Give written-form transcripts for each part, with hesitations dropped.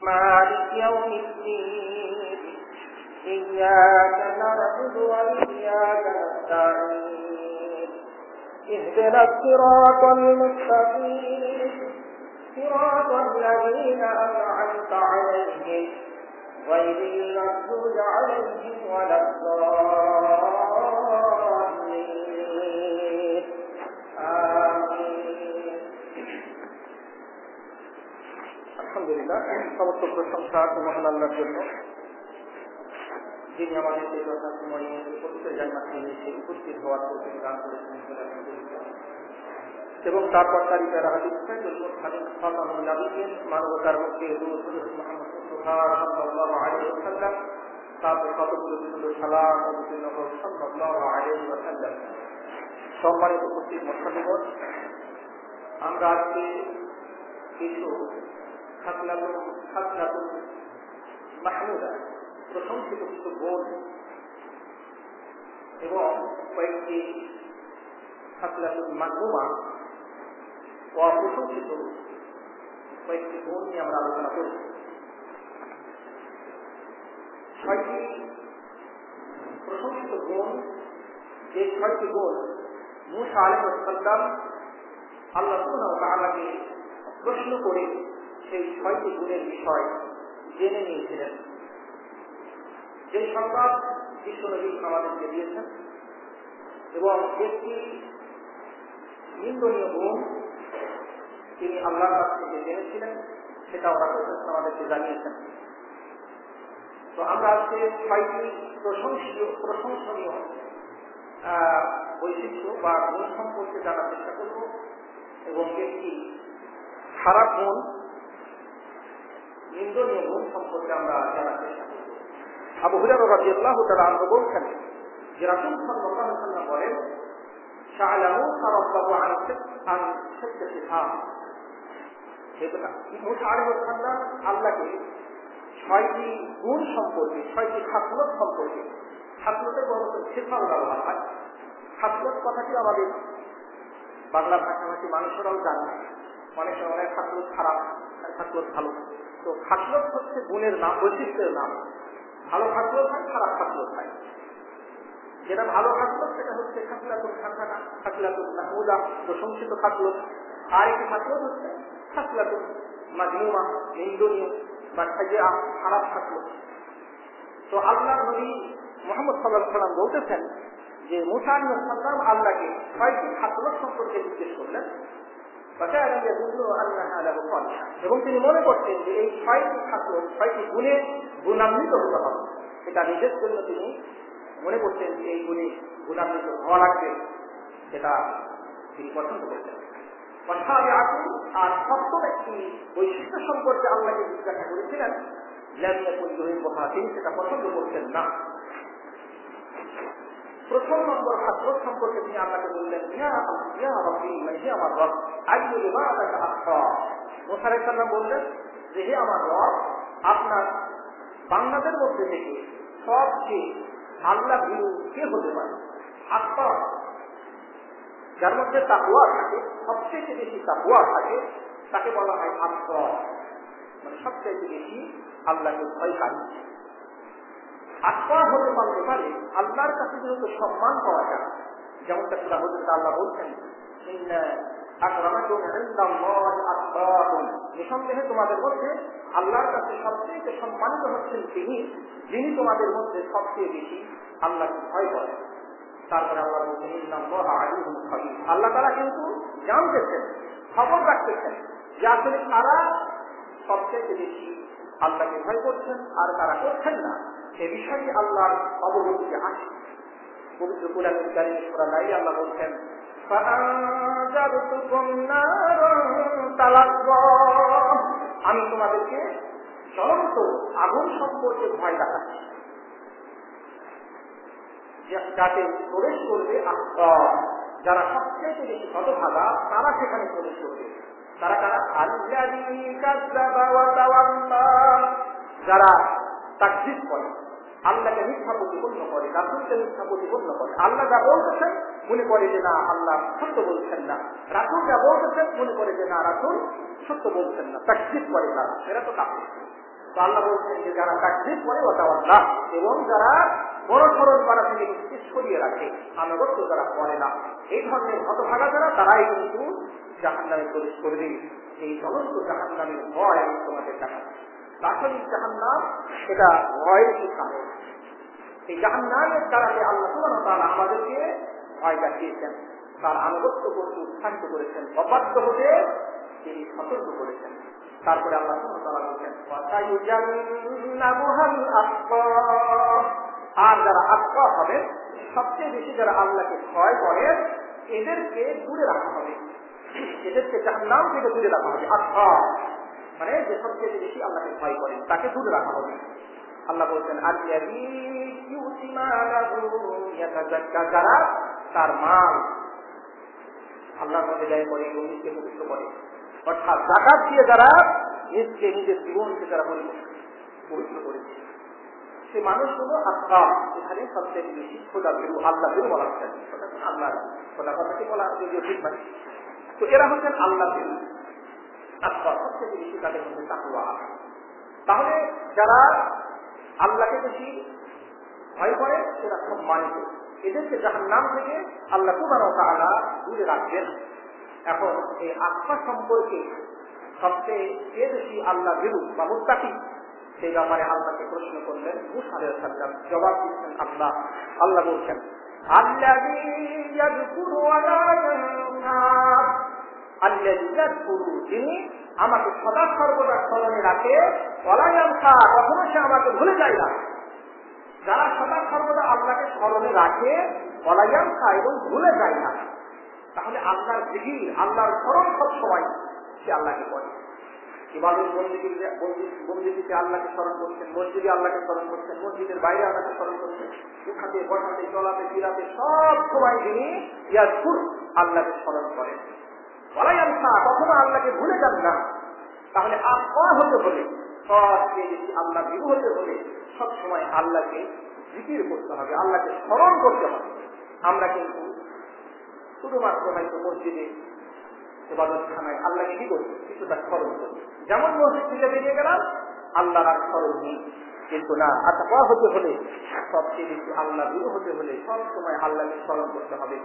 مالك يوم الدين إياك نعبد وإياك نستعين اهدنا الصراط المستقيم صراط الذين أنعمت عليهم غير المغضوب عليهم ولا الضالين آمين আলহামদুলিল্লাহ সমস্ত প্রশংসা মহান আল্লাহর জন্য, যিনি আমাদের এই সময় পবিত্র জান্নাতে এসে উপস্থিত হওয়ার তৌফিক দান করেছেন এবং তারপর তারই প্যারা হাদিস খাতামুন নবিয়্যিন মানবতার মুখে রাসূল মুহাম্মদ সাল্লাল্লাহু আলাইহি ওয়াসাল্লাম তারপর কতগুলো সুন্দর সালাম অবতীর্ণ হোক সাল্লাল্লাহু আলাইহি ওয়াসাল্লাম। সম্মানিত উপস্থিত মুসলিমগণ, আমরা আজকে কিছু খাসলাতুল মাহমুদা প্রশংসিত কিছু গুণ এবং কয়েকটি খাসলাতুল মাযমুমা অপ্রশংসিত কয়েকটি গুণ নিয়ে আমরা আলোচনা করব। ছয়টি প্রশংসিত গুণ, যে ছয়টি গুণ মূসা আলাইহিস সালাম আল্লাহ সুবহানাহু ওয়া তাআলাকে প্রশ্ন করে সেই ছয়টি গুণের বিষয় জেনে নিয়েছিলেন, যে সংবাদ বিশ্বনবী আমাদেরকে দিয়েছেন। এবং একটি নিন্দনীয় গুণ তিনি আল্লাহর কাছ থেকে জেনেছিলেন, সেটা ওরা আমাদেরকে জানিয়েছেন। তো আমরা আজকে ছয়টি প্রশংসনীয় বৈশিষ্ট্য বা গুণ সম্পর্কে জানার চেষ্টা করব এবং একটি খারাপ গুণ, নিন্দনীয় গুণ সম্পর্কে আমরা জানার চেষ্টা করব। আবু হুরায়রা রাদিয়াল্লাহু তাআলা আনহু বলেন যে রাসূল সাল্লাল্লাহু আলাইহি ওয়াসাল্লাম বলেন, শাআলাহু রাব্বাহু আন সিদ্দিকি মুসা আলাইহিস সালাম আল্লাহকে ছয়টি গুণ সম্পর্কে, ছয়টি খাসলত সম্পর্কে, খাসলতের বড় সিফাত ব্যবহার হয়। খাসলত কথাটি আমাদের বাংলা ভাষাভাষী মানুষেরাও জানে, অনেক সময় খাসলত খারাপ আর খাসলত ভালো। তো খাসলত হচ্ছে গুণের নাম, বৈশিষ্ট্যের নাম। ভালো খাসলত হয়, খারাপ খাসলত হয়। যেটা ভালো খাসলত সেটা হচ্ছে খাসলাতুল হাসানা, খাসলাতুল মাহমুদা, প্রশংসিত খাসলত। আর একটি খাসলত হচ্ছে খাসলাতুল মাযমুমা, নিন্দনীয় বা সাইয়্যা, খারাপ খাসলত। তো আল্লাহ নবী মুহাম্মদ সাল্লাল্লাহু আলাইহি ওয়াসাল্লাম বলতেছেন যে মুসা আলাইহিস সালাম আল্লাহকে ছয়টি খাসলত সম্পর্কে জিজ্ঞেস করলেন এবং তিনি মনে করতেন যে এই ছয়টি খাসলত, ছয়টি গুণে গুণান্বিত হতে হবে। সেটা নিজের জন্য তিনি মনে করতেন যে এই গুণে গুণান্বিত হওয়া লাগবে, সেটা তিনি পছন্দ করতেন। আর সপ্তম একটি বৈশিষ্ট্য সম্পর্কে আল্লাহকে জিজ্ঞাসা করেছিলেন, তিনি সেটা পছন্দ করতেন না। প্রথম নম্বর খাসলত সম্পর্কে তিনি আল্লাহকে বললেন, মুসা আলাইহিস সালাম বললেন যে হে আমার রব, আপনার বান্দাদের মধ্যে থেকে সবচেয়ে আল্লাহ ভীরু কে হতে পারে? আত্মা, যার মধ্যে তাকওয়া থাকে, সবচেয়ে বেশি তাকওয়া থাকে, তাকে বলা হয় আত্মা, মানে সবচেয়ে বেশি আল্লাহকে ভয়কারী। আত্মা হতে পারতে পারে আল্লাহর কাছে যেহেতু সম্মান পাওয়া যায়, যেমন আল্লাহ বলছেন, নিঃসন্দেহে তোমাদের মধ্যে আল্লাহর কাছে সবচেয়ে সম্মানিত হচ্ছেন তিনি, যিনি তোমাদের মধ্যে সবচেয়ে বেশি আল্লাহকে ভয় করেন। তারপরে আল্লাহ বলছেন, আল্লাহ তারা কিন্তু জানতেছেন, খবর রাখতেছেন যে আসলে তারা সবচেয়ে বেশি আল্লাহকে ভয় করছেন আর তারা করছেন না, সে বিষয়ে আল্লাহর অবগতিতে আছে। পবিত্র কুরআনুল কারীম সূরা নাইল আল্লাহ বলছেন, আমি তোমাদেরকে জ্বলন্ত আগুন সম্পর্কে ভয় দেখাচ্ছি, যাতে প্রবেশ করবে যারা সবচেয়ে বেশি হতভাগা, তারা সেখানে প্রবেশ করবে। তারা কারা? যারা তাকযীব করে, আল্লাহকে মিথ্যা প্রতিপন্ন করে, রাসূলকে মিথ্যা প্রতিপন্ন করে। আল্লাহ যা বলতেছেন মনে করে যে না আল্লাহ সত্য বলছেন না, রাসূল যা বলতেছেন মনে করে যে না রাসূল সত্য বলছেন না, তাকযীব করে তারা, এরা তো কাফির। তো আল্লাহ বলছেন যে যারা তাকবীর করে ওয়াতাওয়াল্লাহ, এবং যারা বড় সরল করা থেকে নিজেকে সরিয়ে রাখে, আনুগত্য যারা করে না, এই ধরনের হতভাগা যারা, তারাই কিন্তু জাহান্নামে প্রবেশ করবে। এই জ্বলন্ত জাহান্নামের ভয় আমি তোমাদের দেখাবো। আসলে জাহান্নাম সেটা ভয়ের কারণ। এই জাহান্নামের কারণে আল্লাহ সুবহানাহু ওয়া তাআলা আমাদেরকে ভয় দেখিয়েছেন, তার আনুগত্য করতে উৎসাহিত করেছেন, অবাধ্য হতে তিনি সতর্ক করেছেন। তারপরে আল্লাহ সুবহানাহু ওয়া তাআলা বলেন ওয়াসায়ুজান্নাবুহাল আতকা, আর যারা আতকা হবে, সবচেয়ে বেশি যারা আল্লাহকে ভয় করে, এদেরকে দূরে রাখা হবে, এদেরকে জাহান্নাম থেকে দূরে রাখা হবে। আতকা মানে যে সবচেয়ে বেশি আল্লাহকে ভয় করেন তাকে দূরে রাখা হবে। আল্লাহ বলছেন আল্লাযী ইউতি মালাহু ইয়াতাযাক্কা, যারা তার মাল আল্লাহর পথে ব্যয় করে এবং নিজেকে পবিত্র করে, অর্থাৎ যাকাত দিয়ে যারা নিজকে নিজের জীবনকে যারা পবিত্র করেছে, সে মানুষগুলো আত্মা, এখানে সবচেয়ে বেশি খোদা ভীরু, আল্লাহ ভীরু বলা হচ্ছে। আল্লাহ খোদা কথাটি বলা যদিও ঠিক নয়, তো এরা হচ্ছেন আল্লাহ ভীরু আত্মা, সবচেয়ে বেশি তাদের মধ্যে তাকওয়া। তাহলে যারা আল্লাহকে বেশি ভয় করে সেটা সম্মানিত, এদেরকে জাহান্নাম থেকে আল্লাহ সুবহানাহু ওয়া তাআলা দূরে রাখবেন। এখন এই আত্মা সম্পর্কে সবচেয়ে বেশি আল্লাহ ভীরু বা মুত্তাকি, সেই ব্যাপারে আল্লাহকে প্রশ্ন করলেন মূসা আলাইহিস সালাম, জবাব দিচ্ছেন আল্লাহ বলছেন আল্লাযী ইয়াযকুরু ওয়া লা ইয়ানসা, আল্লাযী ইয়াযকুরু, যিনি আমাকে সদা সর্বদা স্মরণে রাখে, ওয়া লা ইয়ানসা, কখনো সে আমাকে ভুলে যায় না। যারা সদা সর্বদা আল্লাহকে স্মরণে রাখে, ওয়া লা ইয়ানসা, এবং ভুলে যায় না, তাহলে আল্লাহর জিকির, আল্লাহর স্মরণ সব সময় সে আল্লাহকে করে। ইবাদত বন্দেগীতে আল্লাহকে স্মরণ করছেন, মসজিদে আল্লাহকে স্মরণ করছেন, মসজিদের বাইরে আল্লাহকে স্মরণ করছেন, উঠাতে বসাতে চলাতে ফিরাতে সব সময় যিনি ইয়াজকুর, আল্লাহকে স্মরণ করেন। ওয়ালা ইয়ানসা, কখনো আল্লাহকে ভুলে যান না। তাহলে আত্মা হতে হলে, সবচেয়ে বেশি আল্লাহ ভীরু হতে হলে সব সময় আল্লাহকে জিকির করতে হবে, আল্লাহকে স্মরণ করতে হবে। আমরা কিন্তু শুধুমাত্র হয়তো মসজিদে ইবাদতখানায় আল্লাহকে কি করি, কিছুটা স্মরণ করি, যেমন মসজিদ থেকে বেরিয়ে গেলাম আল্লাহর আর স্মরণ নেই। কিন্তু না, আত্মা হতে হলে, সবচেয়ে বেশি আল্লাহ ভীরু হতে হলে সব সময় আল্লাহকে স্মরণ করতে হবে।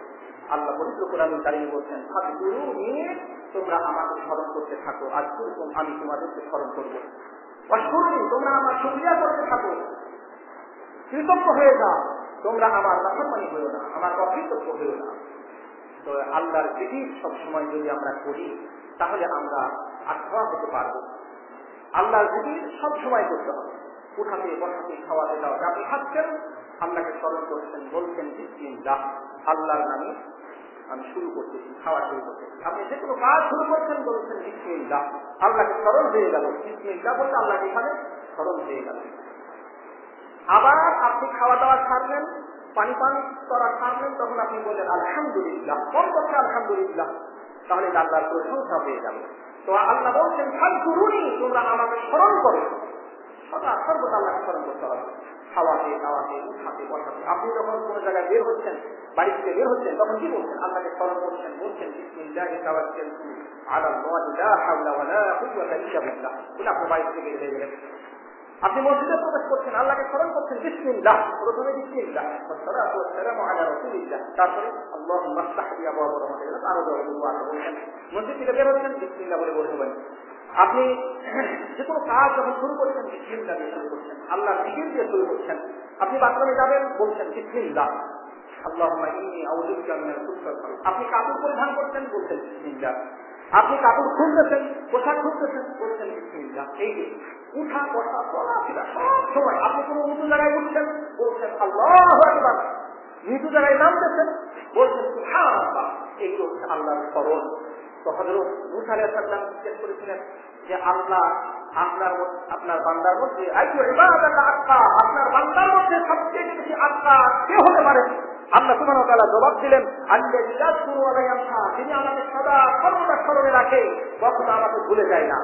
আল্লাহ পবিত্র কোরআনে কারীমে বলছেন ফাযকুরুনি, তোমরা আমাকে স্মরণ করতে থাকো, আযকুরকুম, আমি তোমাদেরকে স্মরণ করব। ওয়াশকুরুনি, তোমরা আমার শুকরিয়া করতে থাকো, কৃতজ্ঞ হয়ে যাও, তোমরা আমার নাফরমানি হয়ো না, আমার অকৃতজ্ঞ হয়ো না। তো আল্লাহর জিকির সবসময় যদি আমরা করি তাহলে আমরা আত্মা হতে পারবো। আল্লাহর জিকির সবসময় করতে হবে, উঠাতে বসাতে খাওয়াতে দাওয়াতে। আপনি খাচ্ছেন, আল্লাহকে স্মরণ করছেন, বলছেন বিসমিল্লাহ, আল্লাহর নামে আমি শুরু করতেছি, খাওয়া শুরু করতেছি। আপনি যে কোনো কাজ শুরু করছেন, বলছেন বিসমিল্লাহ, আল্লাহকে স্মরণ হয়ে গেল, বিসমিল্লাহ বলতে আল্লাহকে এখানে স্মরণ হয়ে গেল। আবার আপনি খাওয়া দাওয়া ছাড়লেন, পানি করা ছাড়লেন, তখন আপনি বললেন আলহামদুলিল্লাহ, কোন করছে আলহামদুলিল্লাহ, তাহলে আল্লাহর প্রশংসা হয়ে যাবে। তো আল্লাহ বলছেন ফাযকুরুনি, তোমরা আমাকে স্মরণ করো, সদা সর্বদা আল্লাহকে স্মরণ করতে হবে, খাওয়াতে দাওয়াতে উঠাতে বসাতে। আপনি যখন কোনো জায়গায় বের হচ্ছেন, বাড়ি থেকে বের হচ্ছেন, তখন কি বলছেন, আল্লাহকে স্মরণ করছেন, বলছেন বিসমিল্লাহি তাওয়াক্কালতু আলাল্লাহি লা হাওলা ওয়ালা কুওয়াতা ইল্লা বিল্লাহ, বলে আপনি বাড়ি থেকে বের হয়ে গেলেন। আপনি মসজিদে প্রবেশ করছেন, আল্লাহকে স্মরণ করছেন, বিসমিল্লাহ, প্রথমে বিসমিল্লাহ ওয়াসসালাতু ওয়াসসালামু আলা রাসূলিল্লাহ, তারপরে আল্লাহুম্মা ইফতাহ লি আবওয়াব রাহমাতিকা, আরো দোয়া করবেন। মসজিদ থেকে বের হচ্ছেন, বিসমিল্লাহ বলে বলবেন। আপনি যে কোনো কাজ যখন শুরু করছেন, বিসমিল্লাহ দিয়ে শুরু করছেন, আল্লাহর জিকির দিয়ে শুরু করছেন। আপনি বাথরুমে যাবেন, বলছেন বিসমিল্লাহ, আল্লাহুম্মা ইন্নী আউযু বিকা মিনাল খুবুসি ওয়াল খাবাইস। আপনি কাপড় পরিধান করছেন, বলছেন বিসমিল্লাহ। আপনি কাপড় খুলতেছেন, পোশাক খুলতেছেন, বলছেন বিসমিল্লাহ। এই যে উঠা বসা চলাফেরা সব সময়, আপনি কোনো উঁচু জায়গায় উঠছেন, বলছেন আল্লাহু আকবার, নিচু জায়গায় নামতেছেন, বলছেন সুবহানাল্লাহ। এগুলো হচ্ছে আল্লাহর স্মরণ। তো হযরত মূসা আলাইহিস সালাম জিজ্ঞেস করেছিলেন যে আল্লাহ আপনার বান্দার মধ্যে আপনার বান্দার মধ্যে সবচেয়ে বেশি আত্মা কে হতে পারে? আল্লাহ সুবহানাহু ওয়া তাআলা জবাব দিলেন আল্লাযী ইয়াযকুরু ওয়া লা ইয়ানসা, যিনি আমাকে সদা সর্বদা স্মরণে রাখে, কখনো আমাকে ভুলে যায় না।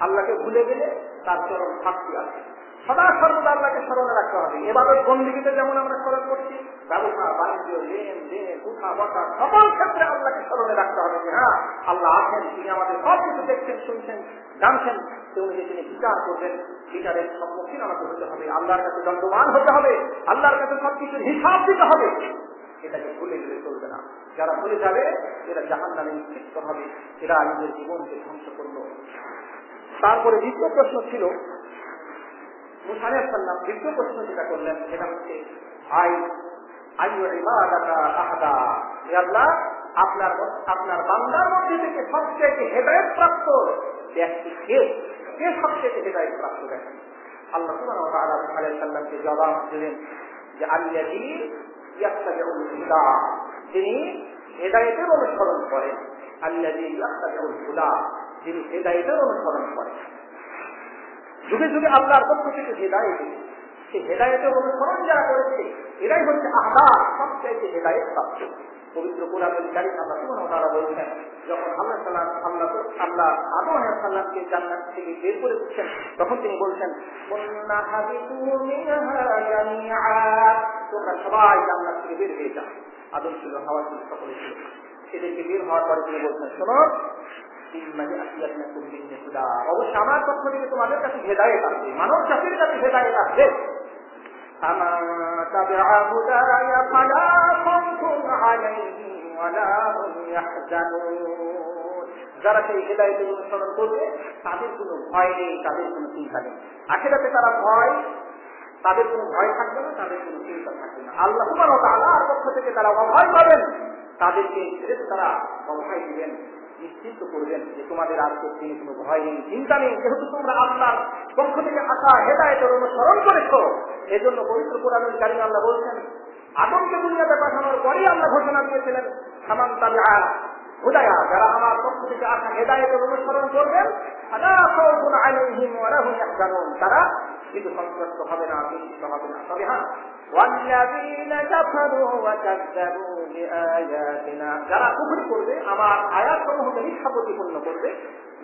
আল্লাহকে ভুলে গেলে তার চরম শাস্তি আছে। সদা সর্বদা আল্লাহকে স্মরণে রাখতে হবে। এবাদত বন্দেগীতে যেমন আমরা স্মরণ করছি, ব্যবসা বাণিজ্য লেনদেন উঠা বসা সকল ক্ষেত্রে আল্লাহকে স্মরণে রাখতে হবে যে হ্যাঁ আল্লাহ আছেন, তিনি আমাদের সব কিছু দেখছেন, শুনছেন, জানছেন, সে অনুযায়ী তিনি বিচার করবেন। বিচারের সম্মুখীন আমাকে হতে হবে, আল্লাহর কাছে দণ্ডবান হতে হবে, আল্লাহর কাছে সবকিছুর হিসাব দিতে হবে। এটাকে ভুলে গেলে চলবে না। যারা ভুলে যাবে এরা জাহান্নামে নিক্ষিপ্ত হবে, এরা নিজের জীবনকে ধ্বংস করলো। তারপরে দ্বিতীয় প্রশ্ন ছিল মুসা আলাইহিস সালাম দ্বিতীয় প্রশ্ন যেটা করলেন সেটা হচ্ছে আপনার বান্দার মধ্যে থেকে সবচেয়ে হেদায়েত প্রাপ্ত ব্যক্তি কে? কে সবচেয়ে হেদায়েত প্রাপ্ত ব্যক্তি? আল্লাহ সুবহানাহু ওয়া তাআলা মুসা আলাইহিস সালামকে জবাব দিলেন যে আল্লাযী ইয়াত্তাবিউল হুদা, যিনি হেদায়েতের অনুসরণ করেন। আল্লাযী ইয়াত্তাবিউল হুদা, যিনি হেদায়েতের অনুসরণ করেন। যুগে যুগে আল্লাহর পক্ষ থেকে হেদায়েত, সেই হেদায়েতের অনুসরণ যারা করেছে এরাই হচ্ছে আহদা, সবচাইতে হেদায়েত প্রাপ্ত। পবিত্র কোরআনের কারীম আল্লাহ সুবহানাহু ওয়া তাআলা বলেছেন, যখন আল্লাহ আদম আলাইহিস সালামকে জান্নাত থেকে বের করে দিচ্ছেন তখন তিনি বলছেন কুন্না হাবিতু মিনহা জামিআ, তোমরা সবাই জান্নাত থেকে বের হয়ে যাও। আদম ছিল, হাওয়া ছিল, সকলে ছিল। সেদেরকে বের হওয়ার পরে তিনি বলছেন শোনো অবশ্যই আমার পক্ষ থেকে তোমাদের কাছে হেদায়েত আসবে, মানব জাতির কাছে হেদায়েত আসবে। যারা সেই হেদায়েতের অনুসরণ করবে তাদের কোনো ভয় নেই, তাদের কোনো চিন্তা নেই। আখিরাতে তারা তাদের কোনো ভয় থাকবে না, তাদের কোনো চিন্তা থাকবে না। আল্লাহ সুবহানাহু ওয়া তাআলার পক্ষ থেকে তারা অভয় পাবেন, তাদেরকে তারা অভয় দিবেন, নিশ্চিত করবেন যে তোমাদের আজকের দিনে কোনো ভয় নেই, চিন্তা নেই, যেহেতু তোমরা আল্লাহর পক্ষ থেকে আসা হেদায়েতের অনুসরণ করেছো। এজন্য পবিত্র কোরআনুল কারীমে আল্লাহ বলছেন আদমকে দুনিয়াতে পাঠানোর পরেই আল্লাহ ঘোষণা দিয়েছিলেন ফামান তাবিআ হুদায়া, যারা আমার পক্ষ থেকে আসা হেদায়েতের অনুসরণ করবেন ফালা খাউফুন আলাইহিম ওয়া লা হুম ইয়াহজানুন, তারা কিন্তু সন্ত্রস্ত হবে না, চিন্তিত হবে না। তবে হ্যাঁ ওয়াল্লাযীনা কাফারু ওয়া কাযযাবু বিআয়াতিনা, যারা কুফর করবে, আমার আয়াতসমূহকে মিথ্যা প্রতিপন্ন করবে,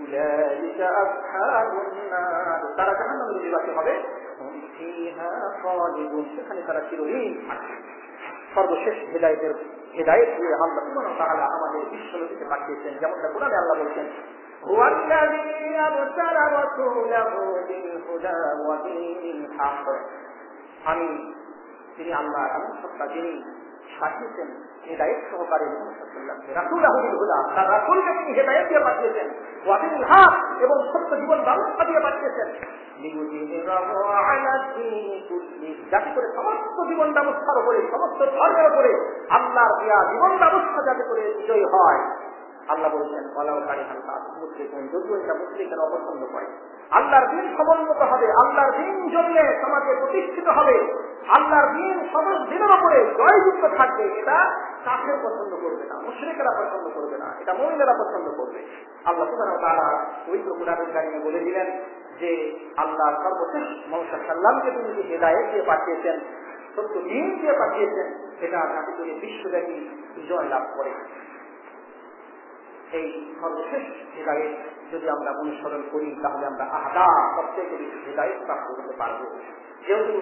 উলাইকা আসহাবুন নার, তারা জাহান্নামের অধিবাসী হবে, হুম ফিহা খালিদুন, সেখানে তারা চিরদিন থাকবে। সর্বশেষ হেদায়েত দিয়ে আল্লাহ সুবহানাহু ওয়া তাআলা আমাদের বিশ্বনবীকে পাঠিয়েছেন, যেমনটা কোরআনে আল্লাহ বলেছেন হুয়াল্লাযী আরসালা রাসূলাহু বিল হুদা ওয়া দীনিল হক, আমি তিনি আল্লাহ এমন সত্তা যিনি পাঠিয়েছেন হেদায়েত সহকারে রাসূলাহু বিল হুদা, তার রাসূলকে তিনি হেদায়েত দিয়ে পাঠিয়েছেন, ওয়া দীনিল হক, এবং সত্য জীবন ব্যবস্থা দিয়ে পাঠিয়েছেন, লিইউযহিরাহু আলা দীনি কুল্লি, যাতে করে সমস্ত জীবন ব্যবস্থার উপরে, সমস্ত ধর্মের উপরে আল্লাহর দেয়া জীবন ব্যবস্থা যাতে করে বিজয়ী হয়। আল্লাহ বলেছেন ওয়ালাউ কারিহাল মুশরিকুন, যদিও এটা মুশরিকেরা অপছন্দ করে। আল্লাহর দ্বীন সমুন্নত হবে, আল্লাহর দ্বীন জমিয়ে সমাজে প্রতিষ্ঠিত হবে, আল্লাহর দ্বীন সমস্ত দিনের উপরে জয়যুক্ত থাকবে, এটা কাফের পছন্দ করবে না, মুশরিকেরা পছন্দ করবে না, এটা মুমিনেরা পছন্দ করবে। আল্লাহ সুবহানাহু ওয়া তাআলা পবিত্র কোরআনুল কারীমে বলে দিলেন যে আল্লাহ সর্বশেষ মুহাম্মদ সাল্লাল্লাহু আলাইহি ওয়াসাল্লামকে তিনি হেদায়েত দিয়ে পাঠিয়েছেন, সত্য দ্বীন দিয়ে পাঠিয়েছেন, এটা যাতে করে বিশ্বব্যাপী বিজয় লাভ করে। এই সর্বশেষ হেদায়েত যদি আমরা অনুসরণ করি তাহলে আমরা আহদা, সবচেয়ে বেশি হেদায়েত প্রাপ্ত করতে পারবো। যেহেতু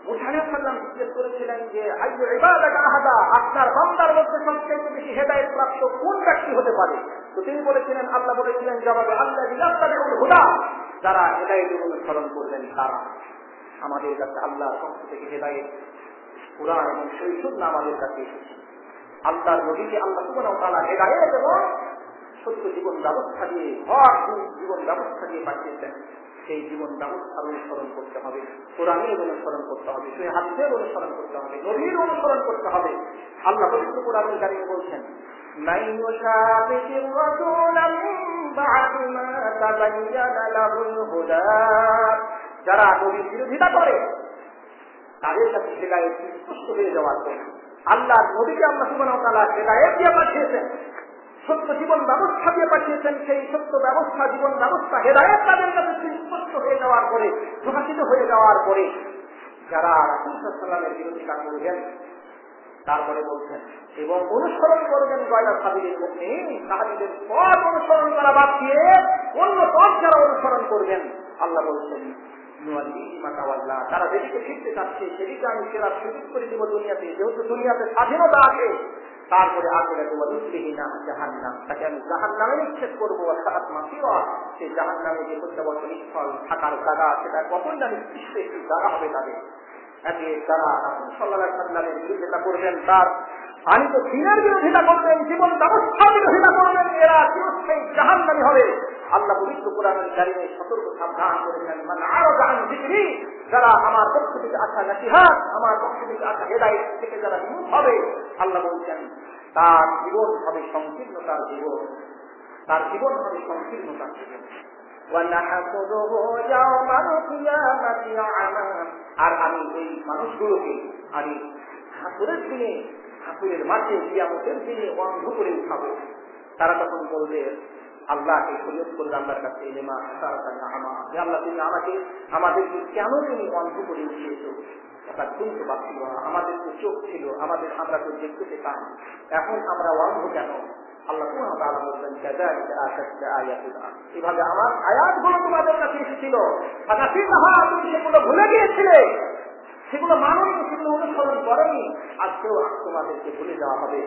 মুসা আলাইহিস সালাম জিজ্ঞেস করেছিলেন যে আইয়ু ইবাদাকা আহদা, আপনার বান্দার মধ্যে সবচেয়ে বেশি হেদায়েত প্রাপ্ত কোন ব্যক্তি হতে পারে? তো তিনি বলেছিলেন, আল্লাহ বলেছিলেন জবাবে আল্লাযী ইয়াত্তাবিউল হুদা, যারা হেদায়েতের অনুসরণ করবেন তারা। আমাদের কাছে আল্লাহর পক্ষ থেকে হেদায়েত কুরআন এবং সহিহ সুন্নাহ আমাদের কাছে এসেছে। আল্লাহর নবীকে আল্লাহ সুবহানাহু ওয়া তাআলা হেদায়েত এবং সত্য জীবন ব্যবস্থা দিয়ে, হক জীবন ব্যবস্থা দিয়ে পাঠিয়েছেন। সেই জীবন ব্যবস্থার অনুসরণ করতে হবে, কোরআনের অনুসরণ করতে হবে, সেই হাদিসের অনুসরণ করতে হবে, নবীর অনুসরণ করতে হবে। আল্লাহ পবিত্র কোরআনুল কারীমে বলছেন মান ইউশাবিহির রাসূলা মিন বা'দি মা তাবায়্যানা লাহুল হুদা, যারা নবীর বিরোধিতা করে তাদের কাছে হেদায়েত স্পষ্ট হয়ে যাওয়ার পর আল্লাহর নবীকে আল্লাহ সুবহানাহু ওয়া তাআলা হেদায়েত দিয়ে পাঠিয়েছেন, সত্য জীবন ব্যবস্থা দিয়ে পাঠিয়েছেন। সেই সত্য ব্যবস্থা, জীবন ব্যবস্থা, হেদায়েত তাদের কাছে স্পষ্ট হয়ে যাওয়ার পরে, প্রকাশিত হয়ে যাওয়ার পরে যারা রাসূল সাল্লাল্লাহু আলাইহি ওয়াসাল্লামের বিরোধিতা করবেন, তারপরে বলছেন এবং অনুসরণ করবেন গয়রা সাবিলিল মুমিনিন, সাহাবীদের পথ অনুসরণ করা বাদ দিয়ে অন্য পথ যারা অনুসরণ করবেন, আল্লাহ বলছেন তারা যেদিকে ফিরতে চাচ্ছে সেদিকে আমি ফেরার সুযোগ করে দেবো দুনিয়াতে, যেহেতু দুনিয়াতে স্বাধীনতা আছে। তারপরে আগে জাহান্নাম, তাকে আমি জাহান্নামে নিক্ষেপ করবো। সেই জাহান্নামে যে প্রত্যাবর্তন স্থল থাকার জায়গা, সেটা কতই জানি সৃষ্টি একটি জায়গা হবে তাদের। তারা রাসূল সাল্লাল্লাহু আলাইহি ওয়াসাল্লামের বিরোধিতা করবেন, তার আনিত দ্বীনের বিরোধিতা করবেন, জীবন ব্যবস্থার বিরোধিতা করবেন, এরা চিরস্থায়ী জাহান্নামী হবে। আল্লাহ পবিত্র কোরআনুল কারীমে সতর্ক সাবধান করেছেন, মান আরাদা আন যিকরি, যারা আমার পক্ষ থেকে আসা নসিহত, আমার পক্ষ থেকে আসা হেদায়েত থেকে যারা বিমুখ হবে, আল্লাহ বলছেন তার জীবন হবে সংকীর্ণতার জীবন, তার জীবন হবে সংকীর্ণতার জীবন। আর আমি এই মানুষগুলোকে আমি হাসরের দিনে, হাসরের মাঝে কিয়ামতের দিনে অন্ধ করে উঠাবো। তারা তখন বলবে আল্লাহকে ফরিয়াদ করলে আল্লাহর কাছে, আল্লাহ তুমি আমাদেরকে কেন তুমি অন্ধ করে উঠিয়েছো? কিন্তু বাঁচিল, আমাদের তো চোখ ছিল, আমরা তো দেখতে পেতাম, এখন আমরা অন্ধ কেন? আল্লাহ বলছেন এভাবে আমার আয়াতগুলো তোমাদের কাছে এসেছিল, তুমি সেগুলো ভুলে গিয়েছিলে, সেগুলো মানোনি, সেগুলো অনুসরণ করেনি, আজকেও তোমাদেরকে ভুলে যাওয়া হবে,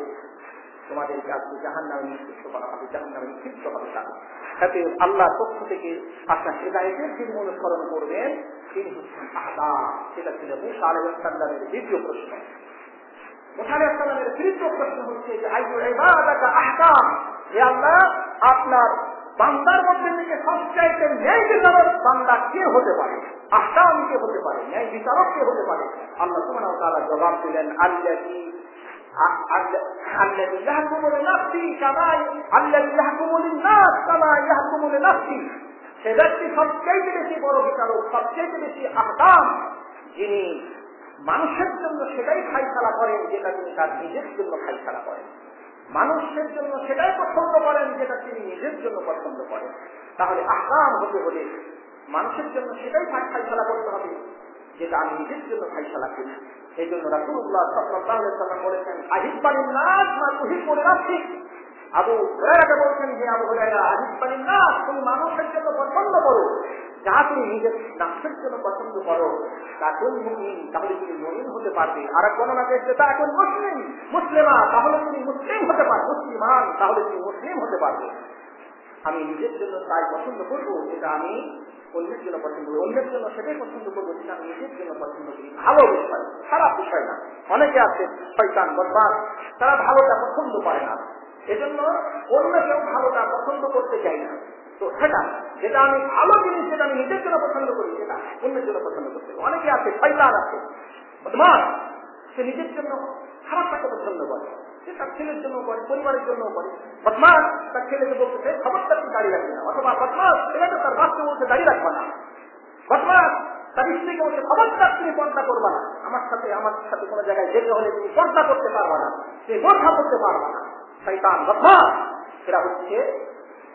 তোমাদেরকে আজকে জাহান্নামে নিক্ষিপ্ত করা হবে, জাহান্নামে নিক্ষিপ্ত হবে। তাতে আল্লাহর পক্ষ থেকে আপনার হেদায়েতের যিনি অনুসরণ করবেন তিনি হচ্ছেন আহদাম। সেটা ছিল মূসা আলাইহিস সালামের দ্বিতীয় প্রশ্ন। মূসা আলাইহিস সালামের তৃতীয় প্রশ্ন হচ্ছে যে আইয়ু ইবাদাকা আহদাম, হে আল্লাহ আপনার বান্দার মধ্যে থেকে সবচাইতে ন্যায় বিচারক বান্দা কে হতে পারে? আহদাম কে হতে পারে? ন্যায় বিচারক কে হতে পারে? আল্লাহ সুবহানাহু ওয়া তাআলা জবাব দিলেন আল্লাযী ইয়াহকুমু লিনাফসি কামা লিন-নাস কামা ইয়াহকুমু লিনাফসি। সে ব্যক্তি সবচাইতে বেশি বড় বিচারক, সবচাইতে বেশি আহকাম, যিনি মানুষের জন্য সেটাই ফায়সালা করেন যেটা তিনি তার নিজের জন্য ফায়সালা করেন, মানুষের জন্য সেটাই পছন্দ করেন যেটা তিনি নিজের জন্য পছন্দ করেন। তাহলে আহকাম হতে হলে মানুষের জন্য সেটাই ফায়সালা করতে হবে যেটা আমি নিজের জন্য ফায়সালা করি। সেই জন্য রাসূলুল্লাহ সাল্লাল্লাহু আলাইহি ওয়াসাল্লাম বলেছেন আহিব্বানিন নাস মা তুহিব্বু লিনাফসিক। আবু হুরায়রা বলছেন যে আবু হুরায়রা আহিব্বানিন নাস, তুমি মানুষের জন্য পছন্দ করো যা তুমি নিজের নফসের জন্য পছন্দ করো, তাকুন মুমিন, তাহলে তুমি মুমিন হতে পারবে। আর গণনাতে এসে তাকুন মুসলিম মুসলিমা, তাহলে তুমি মুসলিম হতে পারবে, মুসলিমান, তাহলে তুমি মুসলিম হতে পারবে। আমি নিজের জন্য তাই পছন্দ করবো যেটা আমি অন্যের জন্য পছন্দ করি, অন্যের জন্য সেটাই পছন্দ করবো যেটা আমি নিজের জন্য পছন্দ করি। ভালো বিষয়, খারাপ বিষয় না। অনেকে আছে শয়তান বদমাশ, তারা ভালোটা পছন্দ করে না, এজন্য অন্য কেউ ভালোটা পছন্দ করতে চাই না। তো সেটা যেটা আমি ভালো জিনিস যেটা আমি নিজের জন্য পছন্দ করি সেটা অন্যের জন্য পছন্দ করতে। অনেকে আছে শয়তান আছে বদমাশ, সে নিজের জন্য খারাপটাকে পছন্দ করে, সে তার ছেলের জন্য করে, পরিবারের জন্য করে। বদমাশ তার ছেলেকে বলতেছে খবরটা তুই দাঁড়িয়ে রাখবে না, অথবা বদমাশ ছেলেটা তার বাচ্চা বলতে দাঁড়িয়ে রাখবে না, বদমাশ তার স্ত্রীকে বলছে খবরদার তুমি পর্দা করবা না, আমার সাথে কোনো জায়গায় যেতে হলে তুমি পর্দা করতে পারবা না, তুমি বোরখা করতে পারবা না। শয়তান বদমাশ এরা হচ্ছে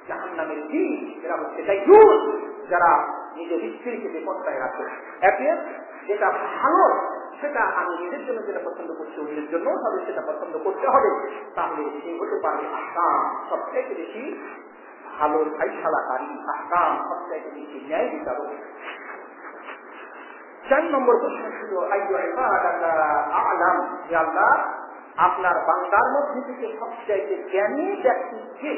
জাহান্নামের কি, এরা হচ্ছে দায়ুস, যারা নিজের স্ত্রীকে বিপত্তায় রাখে। এতে যেটা ভালো সেটা আমি নিজের জন্য যেটা পছন্দ করছি অন্যের জন্য তাহলে সেটা পছন্দ করতে হবে, তাহলে সে হতে পারে আহকাম সবচাইতে বেশি ভালো ফায়সালাকারী, আহকাম সবচাইতে বেশি ন্যায় বিচারক। 4 নম্বর প্রশ্ন ছিল আইয়ু ইবাদাকা আ'লাম, যে আল্লাহ আপনার বান্দার মধ্যে থেকে সবচাইতে জ্ঞানী ব্যক্তি কে?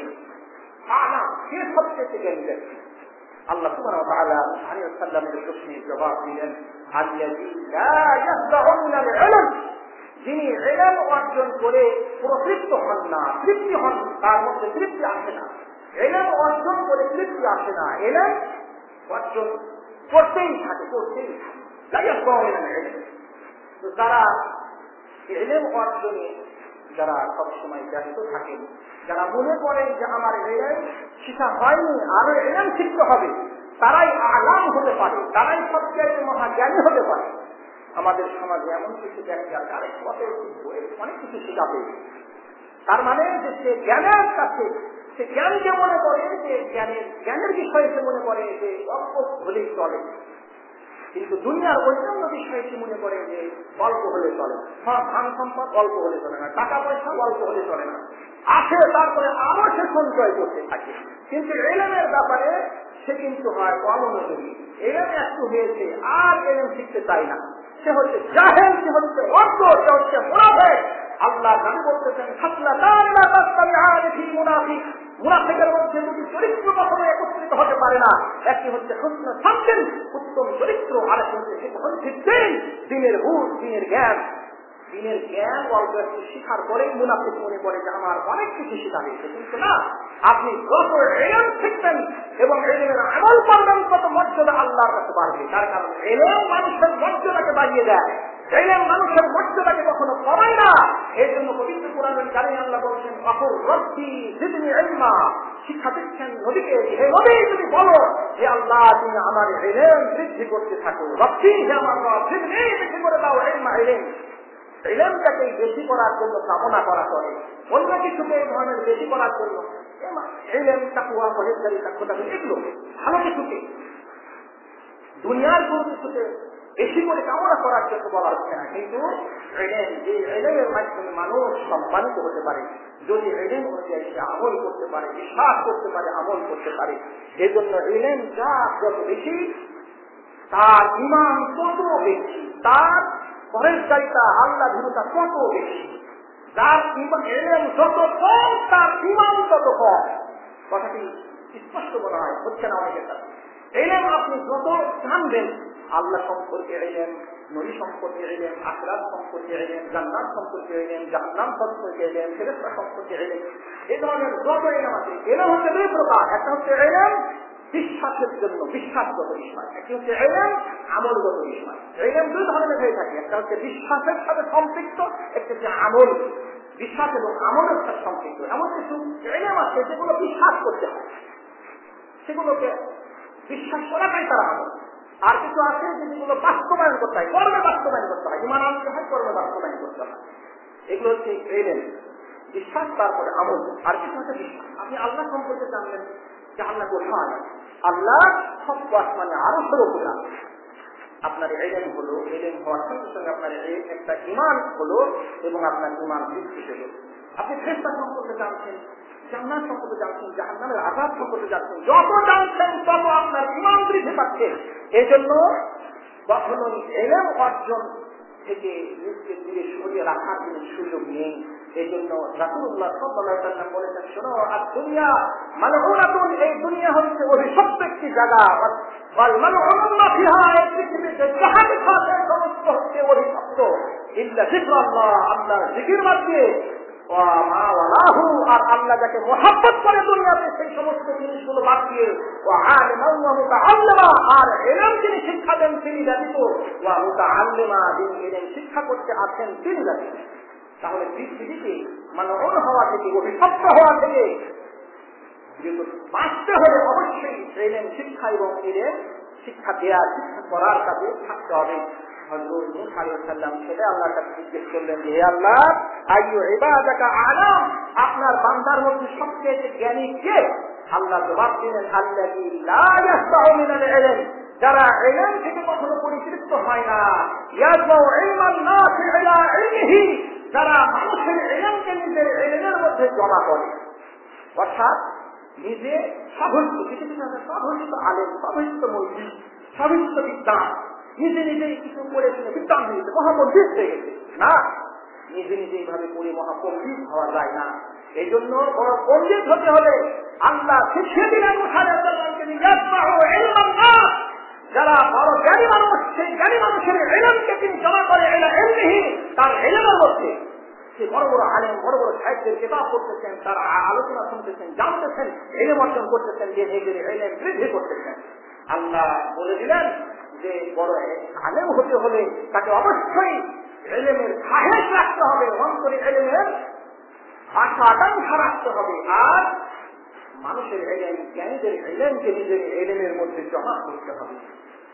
আ'লাম, কে সবচাইতে জ্ঞানী ব্যক্তি? আল্লাহ সুবহানাহু ওয়া তাআলা মুসা আলাইহিস সালামের প্রশ্নের জবাব দিলেন আল্লাযী লা ইয়াহদাউ মিনাল ইলম, যিনি ইলম অর্জন করে প্রতৃপ্ত হন না, তৃপ্তি হন, তার মধ্যে তৃপ্তি আসে না। ইলম অর্জন করে তৃপ্তি আসে না, ইলম অর্জন করতেই থাকে, করতেই থাকে। লা ইয়াহদাউ মিনাল ইলম, তো তারা ইলম অর্জনে যারা সবসময় ব্যস্ত থাকেন, যারা মনে করেন যে আমার ইলম শিক্ষা হয়নি আরো ইলম শিখতে হবে, তারাই আলাম হতে পারে, তারাই সবচেয়ে মহাজ্ঞানী হতে পারে। আমাদের সমাজে এমন কিছু ব্যক্তি আছে আরেক পথে অনেক কিছু শিখাবে, তার মানে যে সে জ্ঞানের কাছে, সে জ্ঞানকে মনে করে যে জ্ঞানের বিষয়ে সে মনে করে যে অল্প হলেই চলে, কিন্তু দুনিয়ার অন্যান্য বিষয়ে সে মনে করে যে অল্প হলে চলে, ধন সম্পদ অল্প হলে চলে না, টাকা পয়সা অল্প হলে চলে না, আসে তারপরে আরো সে সঞ্চয় করতে থাকে। কিন্তু ইলমের ব্যাপারে সে কিন্তু হয় অমনোযোগী, এলেম একটু হয়েছে আর এলেম শিখতে চাই না, সে হচ্ছে জাহেল, সে হচ্ছে অজ্ঞ, সে হচ্ছে মুনাফিক। আল্লাহ নবী বলতেছেন মুনাফিকের মধ্যে দুটি চরিত্র কখনো একত্রিত হতে পারে না, একটি হচ্ছে হুসনুল সামতিন, উত্তম চরিত্র, আর একটি হচ্ছে দিনের বুঝ, দিনের জ্ঞান। দিনের জ্ঞান অল্প একটু শিখার পরেই মুনাফিক মনে করে যে আমার অনেক কিছু শিখা হয়েছে, কিন্তু না, আপনি যত ইলম শিখবেন এবং ইলমের আমল করবেন তত মর্যাদা আল্লাহর কাছে বাড়বে। তার কারণ ইলম মানুষের মর্যাদাকে বাড়িয়ে দেয়, ইলম মানুষের মর্যাদাকে কখনো কমায় না। এই জন্য পবিত্র কোরআনের কারিমে আল্লাহ বলছেন আকুল রব্বি জিদনি ইলমা, শিক্ষা দিচ্ছেন নবীকে, হে নবী তুমি বলো হে আল্লাহ তুমি আমার ইলম বৃদ্ধি করতে থাকো, রব্বি হে আমার রব জিদনি বৃদ্ধি করে দাও ইলমা, ইলম ইলমটাকে বেশি করার জন্য কামনা করা করে, অন্য কিছুকে এই ধরনের বেশি করার জন্য ইলম তাকওয়া পরহেজগারি তাকওয়া এগুলো ভালো কিছুকে দুনিয়ার কোনো কিছুতে বেশি করে কামনা করার জন্য বলা হচ্ছে না। কিন্তু ইলম, যে ইলমের মাধ্যমে মানুষ সম্মানিত হতে পারে, যদি ইলম অনুযায়ী সে আমল করতে পারে, বিশ্বাস করতে পারে, আমল করতে পারে, সেজন্য ইলম যত বেশি তার ঈমান তত বেশি, তার পরহেজগারিতা আল্লাহ ভীরুতা তত বেশি। যার ইলম যত কম তার ঈমান তত কম। কথাটি স্পষ্ট মনে হয়, হচ্ছে না অনেকের কাছে। ইলম আপনি যত জানবেন, আল্লাহ সম্পর্কে ইলম, নবী সম্পর্কে ইলম, আখিরাত সম্পর্কে ইলম, জান্নাত সম্পর্কে ইলম, জাহান্নাম সম্পর্কে ইলম, ফেরেশতা সম্পর্কে ইলম, এই ধরনের যত ইলম আছে, ইলম হচ্ছে দুই প্রকার। একটা হচ্ছে ইলম বিশ্বাসের জন্য, বিশ্বাসগত বিষয়, একটি হচ্ছে ইলম আমলগত বিষয়। ইলম দুই ধরনের হয়ে থাকে, একটা হচ্ছে বিশ্বাসের সাথে সম্পৃক্ত, একটা হচ্ছে আমল। বিশ্বাস এবং আমলের সাথে সম্পৃক্ত এমন কিছু ইলম আছে যেগুলো বিশ্বাস করতে হয়, সেগুলোকে বিশ্বাস করাটাই তারা আমল। আর কিছু আছে যেগুলো বাস্তবায়ন করতে হয়, কর্মে বাস্তবায়ন করতে হয়, ঈমান আনতে হয়, কর্মে বাস্তবায়ন করতে হয়। এগুলো হচ্ছে ইলম, বিশ্বাস, তারপরে আমল। আর কিছু হচ্ছে বিশ্বাস। আপনি আল্লাহ সম্পর্কে জানলেন যে আল্লাহ কোথায়, আল্লাহ সব আসমানে আরো উপরে, আপনার ইলম হলো, ইলম হওয়ার সঙ্গে সঙ্গে আপনার একটা ঈমান হলো এবং আপনার ঈমান বৃদ্ধি হলো। আপনি ফেরেশতা সম্পর্কে জানছেন, জান্নাত সম্পর্কে জানছেন, জাহান্নামের আযাব সম্পর্কে জানছেন, যত জানছেন তত আপনার ঈমান বৃদ্ধি পাচ্ছে। এই জন্য কখনো ইলম অর্জন থেকে নিজেকে দূরে সরিয়ে রাখার কোনো সুযোগ নেই। এই জন্য রাসূলুল্লাহ সাল্লাল্লাহু আলাইহি ওয়াসাল্লাম বলেছেন, শোনো, আর দুনিয়া মালউনাতুন, এই দুনিয়া হচ্ছে অভিশপ্ত একটি জায়গা, ওয়াল মালউনুন মা ফিহা, এই পৃথিবীতে যাহা কিছু আছে সমস্ত হচ্ছে অভিশপ্ত, ইল্লা যিকরাল্লাহ, আল্লাহর জিকির বাদ দিয়ে, ওয়া মা ওয়ালাহু, আর আল্লাহ যাকে মুহাব্বত করে দুনিয়াতে সেই সমস্ত জিনিসগুলো বাদ দিয়ে, ওয়া আলিমান ওয়া মুতাআল্লিমা, আর ইলম যিনি শিক্ষা দেন তিনি ব্যতীত, ওয়া মুতাআল্লিমা, যিনি ইলম শিক্ষা করতে আছেন তিনি ব্যতীত। তাহলে পৃথিবীতে মালউন হওয়া থেকে, অভিশপ্ত হওয়া থেকে বাঁচতে হলে অবশ্যই ইলম শিক্ষা এবং ইলম শিক্ষা দেওয়া, শিক্ষা করার কাজে থাকতে হবে। হযরত মূসা আলাইহিস সালাম সেটা আল্লাহর কাছে জিজ্ঞেস করলেন যে হে আল্লাহ, আইয়ু ইবাদাকা আলাম, আপনার বান্দার মধ্যে সবচেয়ে জ্ঞানী কে? আল্লাহ জবাব দিলেন আল্লাযী লা ইয়াসমাউ মিনাল ইলম, যারা ইলম থেকে কখনো পরিতৃপ্ত হয় না, ইয়াসমাউ ইলমান নাসি ইলা ইলমিহি, যারা মানুষের ইলমকে নিজের ইলমের মধ্যে জমা করে, অর্থাৎ নিজে স্বঘোষিত আলেম, স্বঘোষিত মৌলবী, স্বঘোষিত বিদ্বান, নিজে নিজেই কিছু করে বিদ্বান হয়েছে, মহাপণ্ডিত হয়ে গেছে না, নিজে নিজে এইভাবে পড়ে মহাপণ্ডিত হওয়া যায় না। এই জন্য বড় পণ্ডিত হতে হলে আল্লাহ শিখিয়ে দিলেন মুসা আলাইহিস সালামকে, যারা বড় জ্ঞানী মানুষ, সেই জ্ঞানী মানুষের ইলমকে তিনি জমা করে ইলা ইলমিহি, তার ইলমের মধ্যে। সে বড় বড় আলেম, বড় বড় সাহিত্যের কিতাব পড়তেছেন, তার আলোচনা শুনতেছেন, জানতেছেন, ইলম অর্জন করতেছেন, যে নিজের ইলম বৃদ্ধি করতেছেন। আল্লাহ বলে দিলেন যে বড় আলেম হতে হলে তাকে অবশ্যই ইলমের খাহেশ রাখতে হবে, অন্তরে ইলমের আশা আকাঙ্ক্ষা রাখতে হবে, আর মানুষের ইলম, জ্ঞানীদের ইলমকে নিজের ইলমের মধ্যে জমা করতে হবে।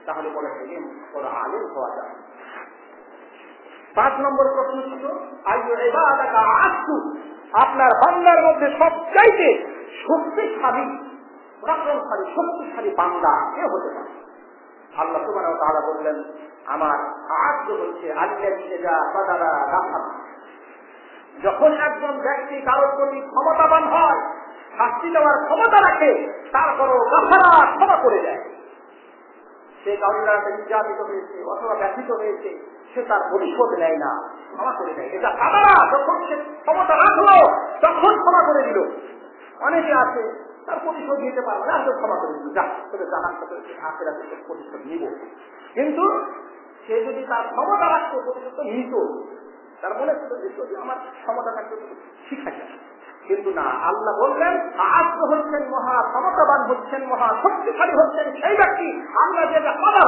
তাহলে বলে ইলম বড় আলেম হওয়া যায়। 5 নম্বর প্রশ্ন ছিল আইয়ু ইবাদাকা আসু, আপনার বান্দার মধ্যে সবচাইতে শক্তিশালী, পরাক্রমশালী, শক্তিশালী বান্দা কে হতে পারে? আল্লাহ সুবহানাহু ওয়া তাআলা বললেন, আমার আয়াত হচ্ছে আল্লাযী ইযা বাদারা রাফা, যখন একজন ব্যক্তি কারোর প্রতি ক্ষমতাবান হয়, শাস্তি দেওয়ার ক্ষমতা রাখে, তারপরও গাফারা ক্ষমা করে দেয়। সে কারণে নির্যাতিত হয়েছে অথবা ব্যথিত হয়েছে, সে তার প্রতিশোধ নেয় না, ক্ষমা করে দেয়। এটা তারা যখন সে ক্ষমতা রাখলো তখন ক্ষমা করে দিল। অনেকে আছে তার প্রতিশোধ নিতে পারবে না, ক্ষমা করে দিল, যা তোকে জানার সাথে আখেরাতে প্রতিশোধ নিব। কিন্তু সে যদি তার ক্ষমতা রাখতো প্রতিশোধ নিত, তার মনে যদি আমার ক্ষমতা থাকতো শিখাই। কিন্তু না, আল্লাহ বললেন আজ হচ্ছেন মহা ক্ষমতাবান, হচ্ছেন মহা শক্তিশালী, হচ্ছেন সেই ব্যক্তি আল্লাহ যে গাফারা,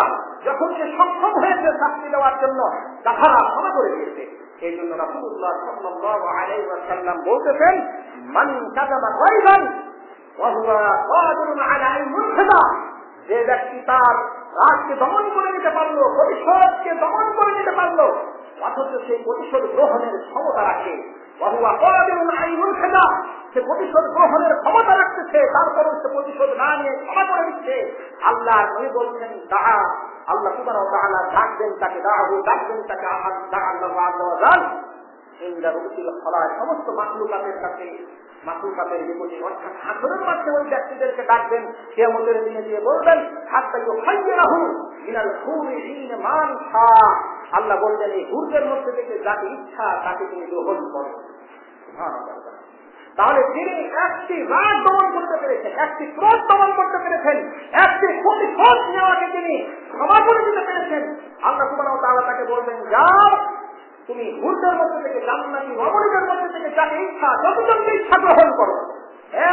যখন সে সক্ষম হয়েছে শাস্তি দেওয়ার জন্য গাফারা ক্ষমা করে দিয়েছে। এই জন্য রাসূলুল্লাহ সাল্লাল্লাহু আলাইহি ওয়াসাল্লাম বলতেছেন, মান কাযাবা গায়বান ওয়া হুয়া কাদিরুন আলা আন ইউনফিযা, যে ব্যক্তি তার রাগকে দমন করে নিতে পারলো, প্রতিশোধকে দমন করে নিতে পারলো, অথচ সেই প্রতিশোধ গ্রহণের ক্ষমতা রাখে, সে প্রতিশোধ গ্রহণের ক্ষমতা রাখতেছে, তারপরে সে প্রতিশোধ না নিয়ে ক্ষমা করে দিচ্ছে। আল্লাহ নবী বলছেন দাআ, আল্লাহ সুবহানাহু ওয়া তাআলা ডাকবেন তাকে, ডাকবেন তাকে সমস্ত মাখলুকাতের কাছে, মাখলুকাতের বিপরীতে অর্থাৎ হাসরের মাঝে ওই ব্যক্তিদেরকে ডাকবেন, কিয়ামতের দিনে দিয়ে বলবেন আল্লাহ বলবেন এই হুরদের মধ্যে থেকে যাকে ইচ্ছা তাকে তিনি গ্রহণ করেন। তাহলে তিনি একটি রাগ দমন করতে পেরেছেন, একটি ক্রোধ দমন করতে পেরেছেন, একটি প্রতিশোধ নেওয়াকে তিনি ক্ষমা করে দিতে পেরেছেন। আল্লাহ সুবহানাহু ওয়া তাআলা তাকে বলবেন, যাও তুমি হুরদের মধ্যে থেকে, জান্নাতি রমণীদের মধ্যে থেকে যাকে ইচ্ছা, যতজনকে ইচ্ছা গ্রহণ করো।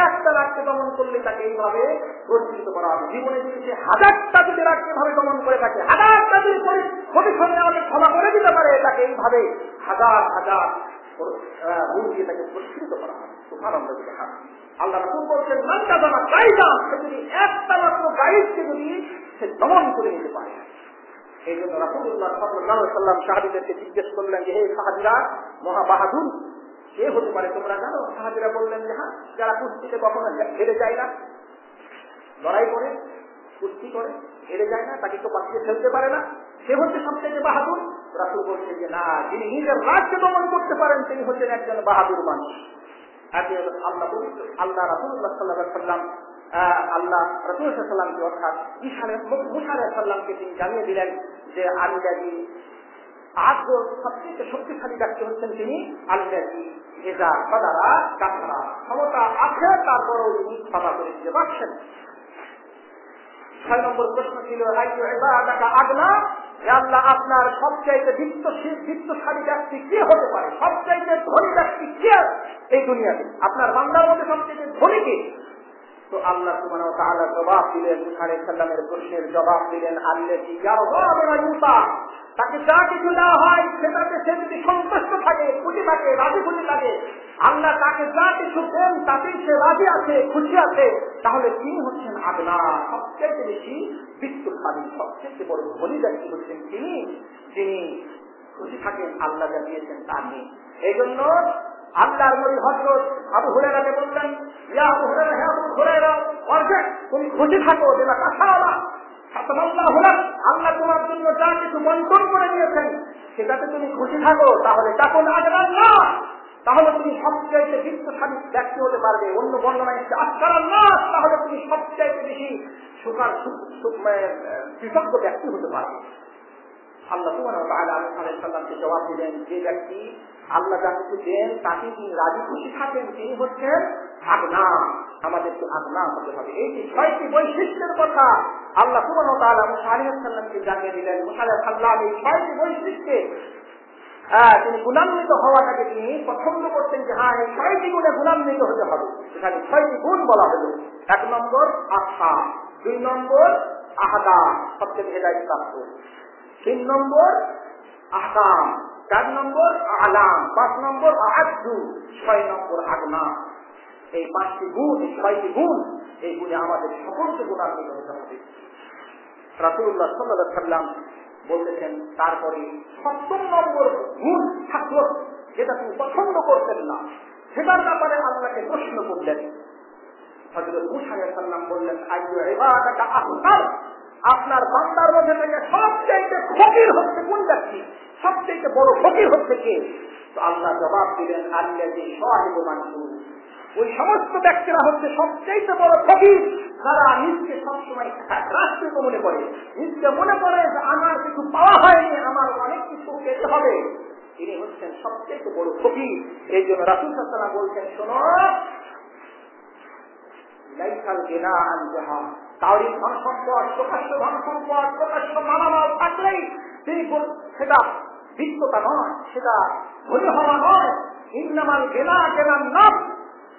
একটা রাগকে দমন করলে তাকে এইভাবে প্রস্তুত করা হবে। জীবনে যদি সে হাজারটা যদি রাগকে ভাবে দমন করে থাকে, হাজারটা যদি প্রতিশোধ নেওয়াকে ক্ষমা করে দিতে পারে, তাকে এইভাবে হাজার হাজার হুর দিয়ে তাকে প্রস্তুত করা হবে। আল্লাহ রাসূল বলছেন, নানটা জানা গাইদান, সে যদি একটা মাত্র গাইদকে যদি সে দমন করে নিতে পারে। এই জন্য রাসূলুল্লাহ সাল্লাল্লাহু আলাইহি ওয়াসাল্লাম সাহাবীদেরকে জিজ্ঞেস করলেন যে, হে সাহাবীরা, মহাবাহাদুর কে হতে পারে তোমরা জানো? সাহাবীরা বললেন যে হ্যাঁ, যারা কুস্তিতে কখনো হেরে যায় না, লড়াই করে কুস্তি করে হেরে যায় না, তাকে তো পাঠিয়ে ফেলতে পারে না, সে হচ্ছে সবথেকে বাহাদুর। রাসূল বলছেন যে না, যিনি নিজের রাগকে দমন করতে পারেন তিনি হচ্ছেন একজন বাহাদুর মানুষ। আল্লাহ রাসূলুল্লাহ সাল্লাল্লাহু আলাইহি ওয়াসাল্লাম আল্লাহ রাসূল সাল্লাল্লাহু আলাইহি ওয়াসাল্লামকে অর্থাৎ মুসা আলাইহিস সালামকে তিনি জানিয়ে দিলেন যে আল্লাযী আজ সবচেয়ে শক্তিশালী ব্যক্তি হচ্ছেন তিনি আল্লাযী ইযা কাদারা কাফারা, ক্ষমতা আছে তারপরও তিনি ক্ষমা করে দিতে পারছেন। 6 নম্বর প্রশ্ন ছিল আইয়ু ইবাদাকা আগনা, হে আল্লাহ আপনার সবচাইতে বিত্তশালী ব্যক্তি কে হতে পারে, সবচাইতে ধনী ব্যক্তি কে এই দুনিয়াতে, আপনার বান্দার মধ্যে সবচাইতে ধনী কে? তো আল্লাহ সুবহানাহু ওয়া তাআলা জবাব দিলেন, মুসা আলাইহিস সালামের প্রশ্নের জবাব দিলেন, আল্লাযী ইয়ারযা ইউতা, তাকে যা কিছু দেওয়া হয় সেটাতে সে যদি সন্তুষ্ট থাকে, খুশি থাকে, রাজি খুশি থাকে, আল্লাহ তাকে যা কিছু দেন তাতেই সে রাজি আছে, খুশি আছে, তাহলে তিনি হচ্ছেন আগনা, সবচেয়ে বেশি বিত্তশালী, সবচেয়ে বড় ধনী ব্যক্তি হচ্ছেন তিনি, যিনি খুশি থাকেন আল্লাহ যা দিয়েছেন তা নিয়ে। এই জন্য আল্লাহর নবী হযরত আবু হুরায়রাকে বললেন, ইয়া আবু হুরায়রা, হে আবু হুরায়রা, তুমি খুশি থাকো, যেটা কাছাওয়ালা আল্লাহ তোমার জন্য যা কিছু বন্টন করে দিয়েছেন সেটাতে তুমি খুশি থাকো, তাহলে তখন আজরাল না, তাহলে তুমি সবচাইতে বিত্তশালী ব্যক্তি হতে পারবে। অন্য বর্ণনায় এসেছে আজকারাল না, তাহলে তুমি সবচাইতে বেশি কৃতজ্ঞ ব্যক্তি হতে পারবে। আল্লাহ সুবহানাহু ওয়া তাআলা আলাইহিস সালামকে জবাব দিলেন, যে ব্যক্তি আল্লাহ যা কিছু দেন তাকে তিনি রাজি খুশি থাকেন তিনি হচ্ছেন আগনা, আমাদেরকে আগনা হতে হবে। এই যে 6টি বৈশিষ্ট্যের কথা আল্লাহ সুবহানাহু ওয়া তাআলা মুসা আলাইহিস সালামকে জানিয়ে দিলেন, মুসা আলাইহিস সালাম এই 6টি বৈশিষ্ট্যে তিনি গুণান্বিত হওয়াটাকে তিনি পছন্দ করতেন, যে হ্যাঁ এই 6টি গুণে গুণান্বিত হতে হবে। এখানে 6টি গুণ বলা হলো। 1 নম্বর আহা, 2 নম্বর আহাদা, সবচেয়ে হেদায়েত প্রাপ্ত, 3 নম্বর আহকাম, 4 নম্বর আলাম, 5 নম্বর আহাদু, 6 নম্বর আগনা। এই 5টি গুণ, এই 6টি গুণ, এই গুণে আমাদের সকলকে গুণান্বিত হতে হবে। রাসূলুল্লাহ সাল্লাল্লাহু আলাইহি ওয়াসাল্লাম বলতেছেন, তারপরে 7 নম্বর গুণ থাকলো যেটা তিনি পছন্দ করতেন না, সেটার ব্যাপারে আল্লাহকে প্রশ্ন করলেন। হযরত মুসা আলাইহিস সালাম বললেন, আইয়ু ইবাদাকা আহকার, আপনার বান্দার মধ্যে থেকে সবচেয়ে ফকির হচ্ছে কোন ব্যক্তি, সবচেয়ে বড় ফকির হচ্ছে কে? তো আল্লাহ জবাব দিলেন, আল্লাযী সাহিবু মানসুর, ওই সমস্ত ব্যক্তিরা হচ্ছে সবচেয়ে বড় ফকির, যারা নিজকে সবসময় রাষ্ট্রীয় মনে করে, নিজকে মনে করে যে আমার কিছু পাওয়া হয়নি, আমার অনেক কিছু পেতে হবে। তিনি হচ্ছেন সবচেয়ে বড় ফকির। এই জন্য রাসূল সাল্লাল্লাহু আলাইহি ওয়াসাল্লাম বলছেন, শোনো, লাইসাল গিনা আন জাহান, তাওই ধন সম্পদ, প্রকাশ্য ধন সম্পদ, প্রকাশ্য মালামাল থাকলেই তিনি সেটা বিত্ততা নয়, সেটা ধনী হওয়া নয়। ইন্নামাল গিনা গিনান নাফস,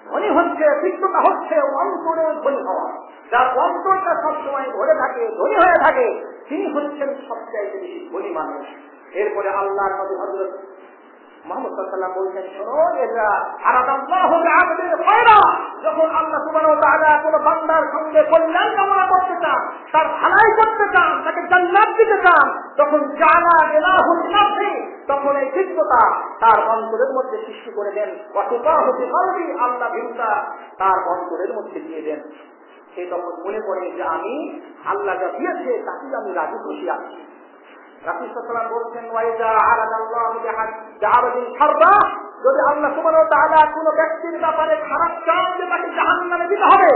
ধনী হচ্ছে, বিত্ততা হচ্ছে অন্তরে ধনী হওয়া। যার অন্তরটা সবসময় ভরে থাকে, ধনী হয়ে থাকে, তিনি হচ্ছেন সবচেয়ে বেশি ধনী মানুষ। এরপরে আল্লাহর নবী হযরত মুহাম্মদ সাল্লাল্লাহু আলাইহি ওয়াসাল্লাম বলছেন, শোনো, এটা আরাদাল্লাহু বিআবদিল খায়রা, যখন আল্লাহ সুবহানাহু ওয়া তাআলা কোন বান্দার সঙ্গে কল্যাণ কামনা করতে চান, তার ভালাই করতে চান, তাকে জান্নাত দিতে চান, তখন জাআলা ইলাহুল নাফসি, তখন এই বিত্ততা তার অন্তরের মধ্যে সৃষ্টি করে দেন। ওয়াতুকাহু বিকলবি, আল্লাহ বিরুদ্ধা তার অন্তরের মধ্যে দিয়ে দেন। সে তখন মনে করে যে আমি আল্লাহ যা দিয়েছে তাকে আমি রাজি খুশি আছি। রাসূল সাল্লাল্লাহু আলাইহি ওয়াসাল্লাম বলছেন, ওয়াইজা আরাদাল্লাহু বিআবদিন খারবা, যদি আল্লাহ সুবহানাহু ওয়া তাআলা কোন ব্যক্তির ব্যাপারে খারাপ চান যে তাকে জাহান্নামে দিতে হবে,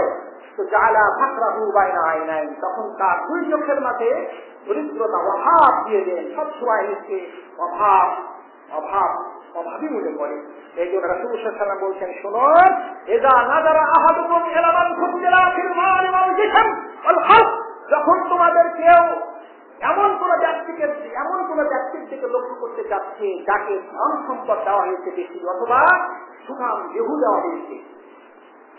তো জাআলা ফাকরাহু বাইনা আইনাইন, তখন তার দুই চোখের মাঝে দরিদ্রতা, অভাব দিয়ে দেন। সবসময় নিজকে অভাবী মনে করে। এই জন্য রাসূল সাল্লাল্লাহু আলাইহি ওয়াসাল্লাম বলছেন, শুনুন, ইযা নাযারা আহাদুকুম ইলা মান খুতিলা ফিল মাল ওয়াল জিসম ওয়াল খালক, যখন তোমাদের কেউ এমন কোন ব্যক্তির দিকে লক্ষ্য করতে যাচ্ছে যাকে ধন সম্পদ দেওয়া হয়েছে বেশি, অথবা সুঠাম দেহ দেওয়া হয়েছে,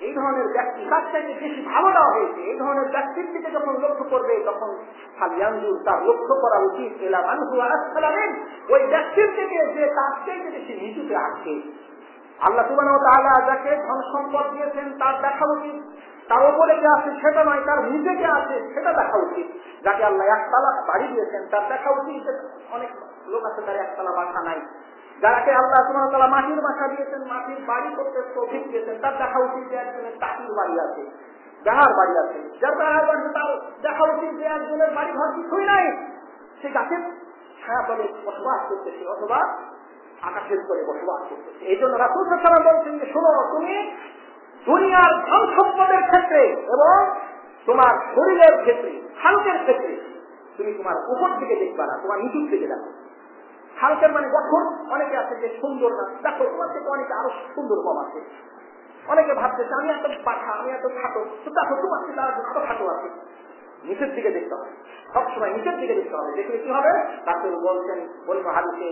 এই ধরনের ব্যক্তি তার চাইতে বেশি ভালো দেওয়া হয়েছে, এই ধরনের ব্যক্তির দিকে যখন লক্ষ্য করবে, তখন ফালিয়ানজুর, তার লক্ষ্য করা উচিত ইলা মান হুয়া আসফালা মিন, ওই ব্যক্তির দিকে যে তার চাইতে বেশি নিচুতে আছে। আল্লাহ সুবহানাহু ওয়া তাআলা যাকে ধন সম্পদ দিয়েছেন তার দেখা উচিত তার উপরে যে আছে সেটা নয়, তার নিচে যে আছে সেটা দেখা উচিত। যাকে আল্লাহ একতলা বাড়ি দিয়েছেন তার দেখা উচিত, অনেক লোক আছে তার একতলা বাসা নাই। যাকে আল্লাহ সুবহানাহু ওয়া তাআলা মাটির বাসা দিয়েছেন, মাটির বাড়ি করতে তৌফিক দিয়েছেন, তার দেখা উচিত যে একজনের টাকির বাড়ি আছে, যাহার বাড়ি আছে। যার যাহার বাড়ি তার দেখা উচিত যে একজনের বাড়ি ঘর কিছুই নাই, সে গাছের ছায়া তলে বসবাস করতেছে অথবা আকাশের করে বসবাস করতেছে। এই জন্য রাসূল সাল্লাল্লাহু আলাইহি ওয়াসাল্লাম বলছেন যে, শোনো, তুমি দুনিয়ার ধন সম্পদের ক্ষেত্রে এবং তোমার শরীরের ক্ষেত্রে, হালকের ক্ষেত্রে তুমি তোমার উপর থেকে দেখবা না, তোমার নিচুর থেকে দেখো। হালকের মানে গঠন, অনেকে আছে যে সুন্দর না, দেখো তোমার থেকে অনেকে আরো সুন্দর কম আছে। অনেকে ভাবতেছে আমি এত পাঠা, আমি এত খাটো, তো দেখো তোমার থেকে আরো খাটো আছে। নিচের দিকে দেখতে হবে, সবসময় নিচের দিকে দেখতে হবে। দেখলে কি হবে? রাসূল বলছেন অন্য হাদিসে,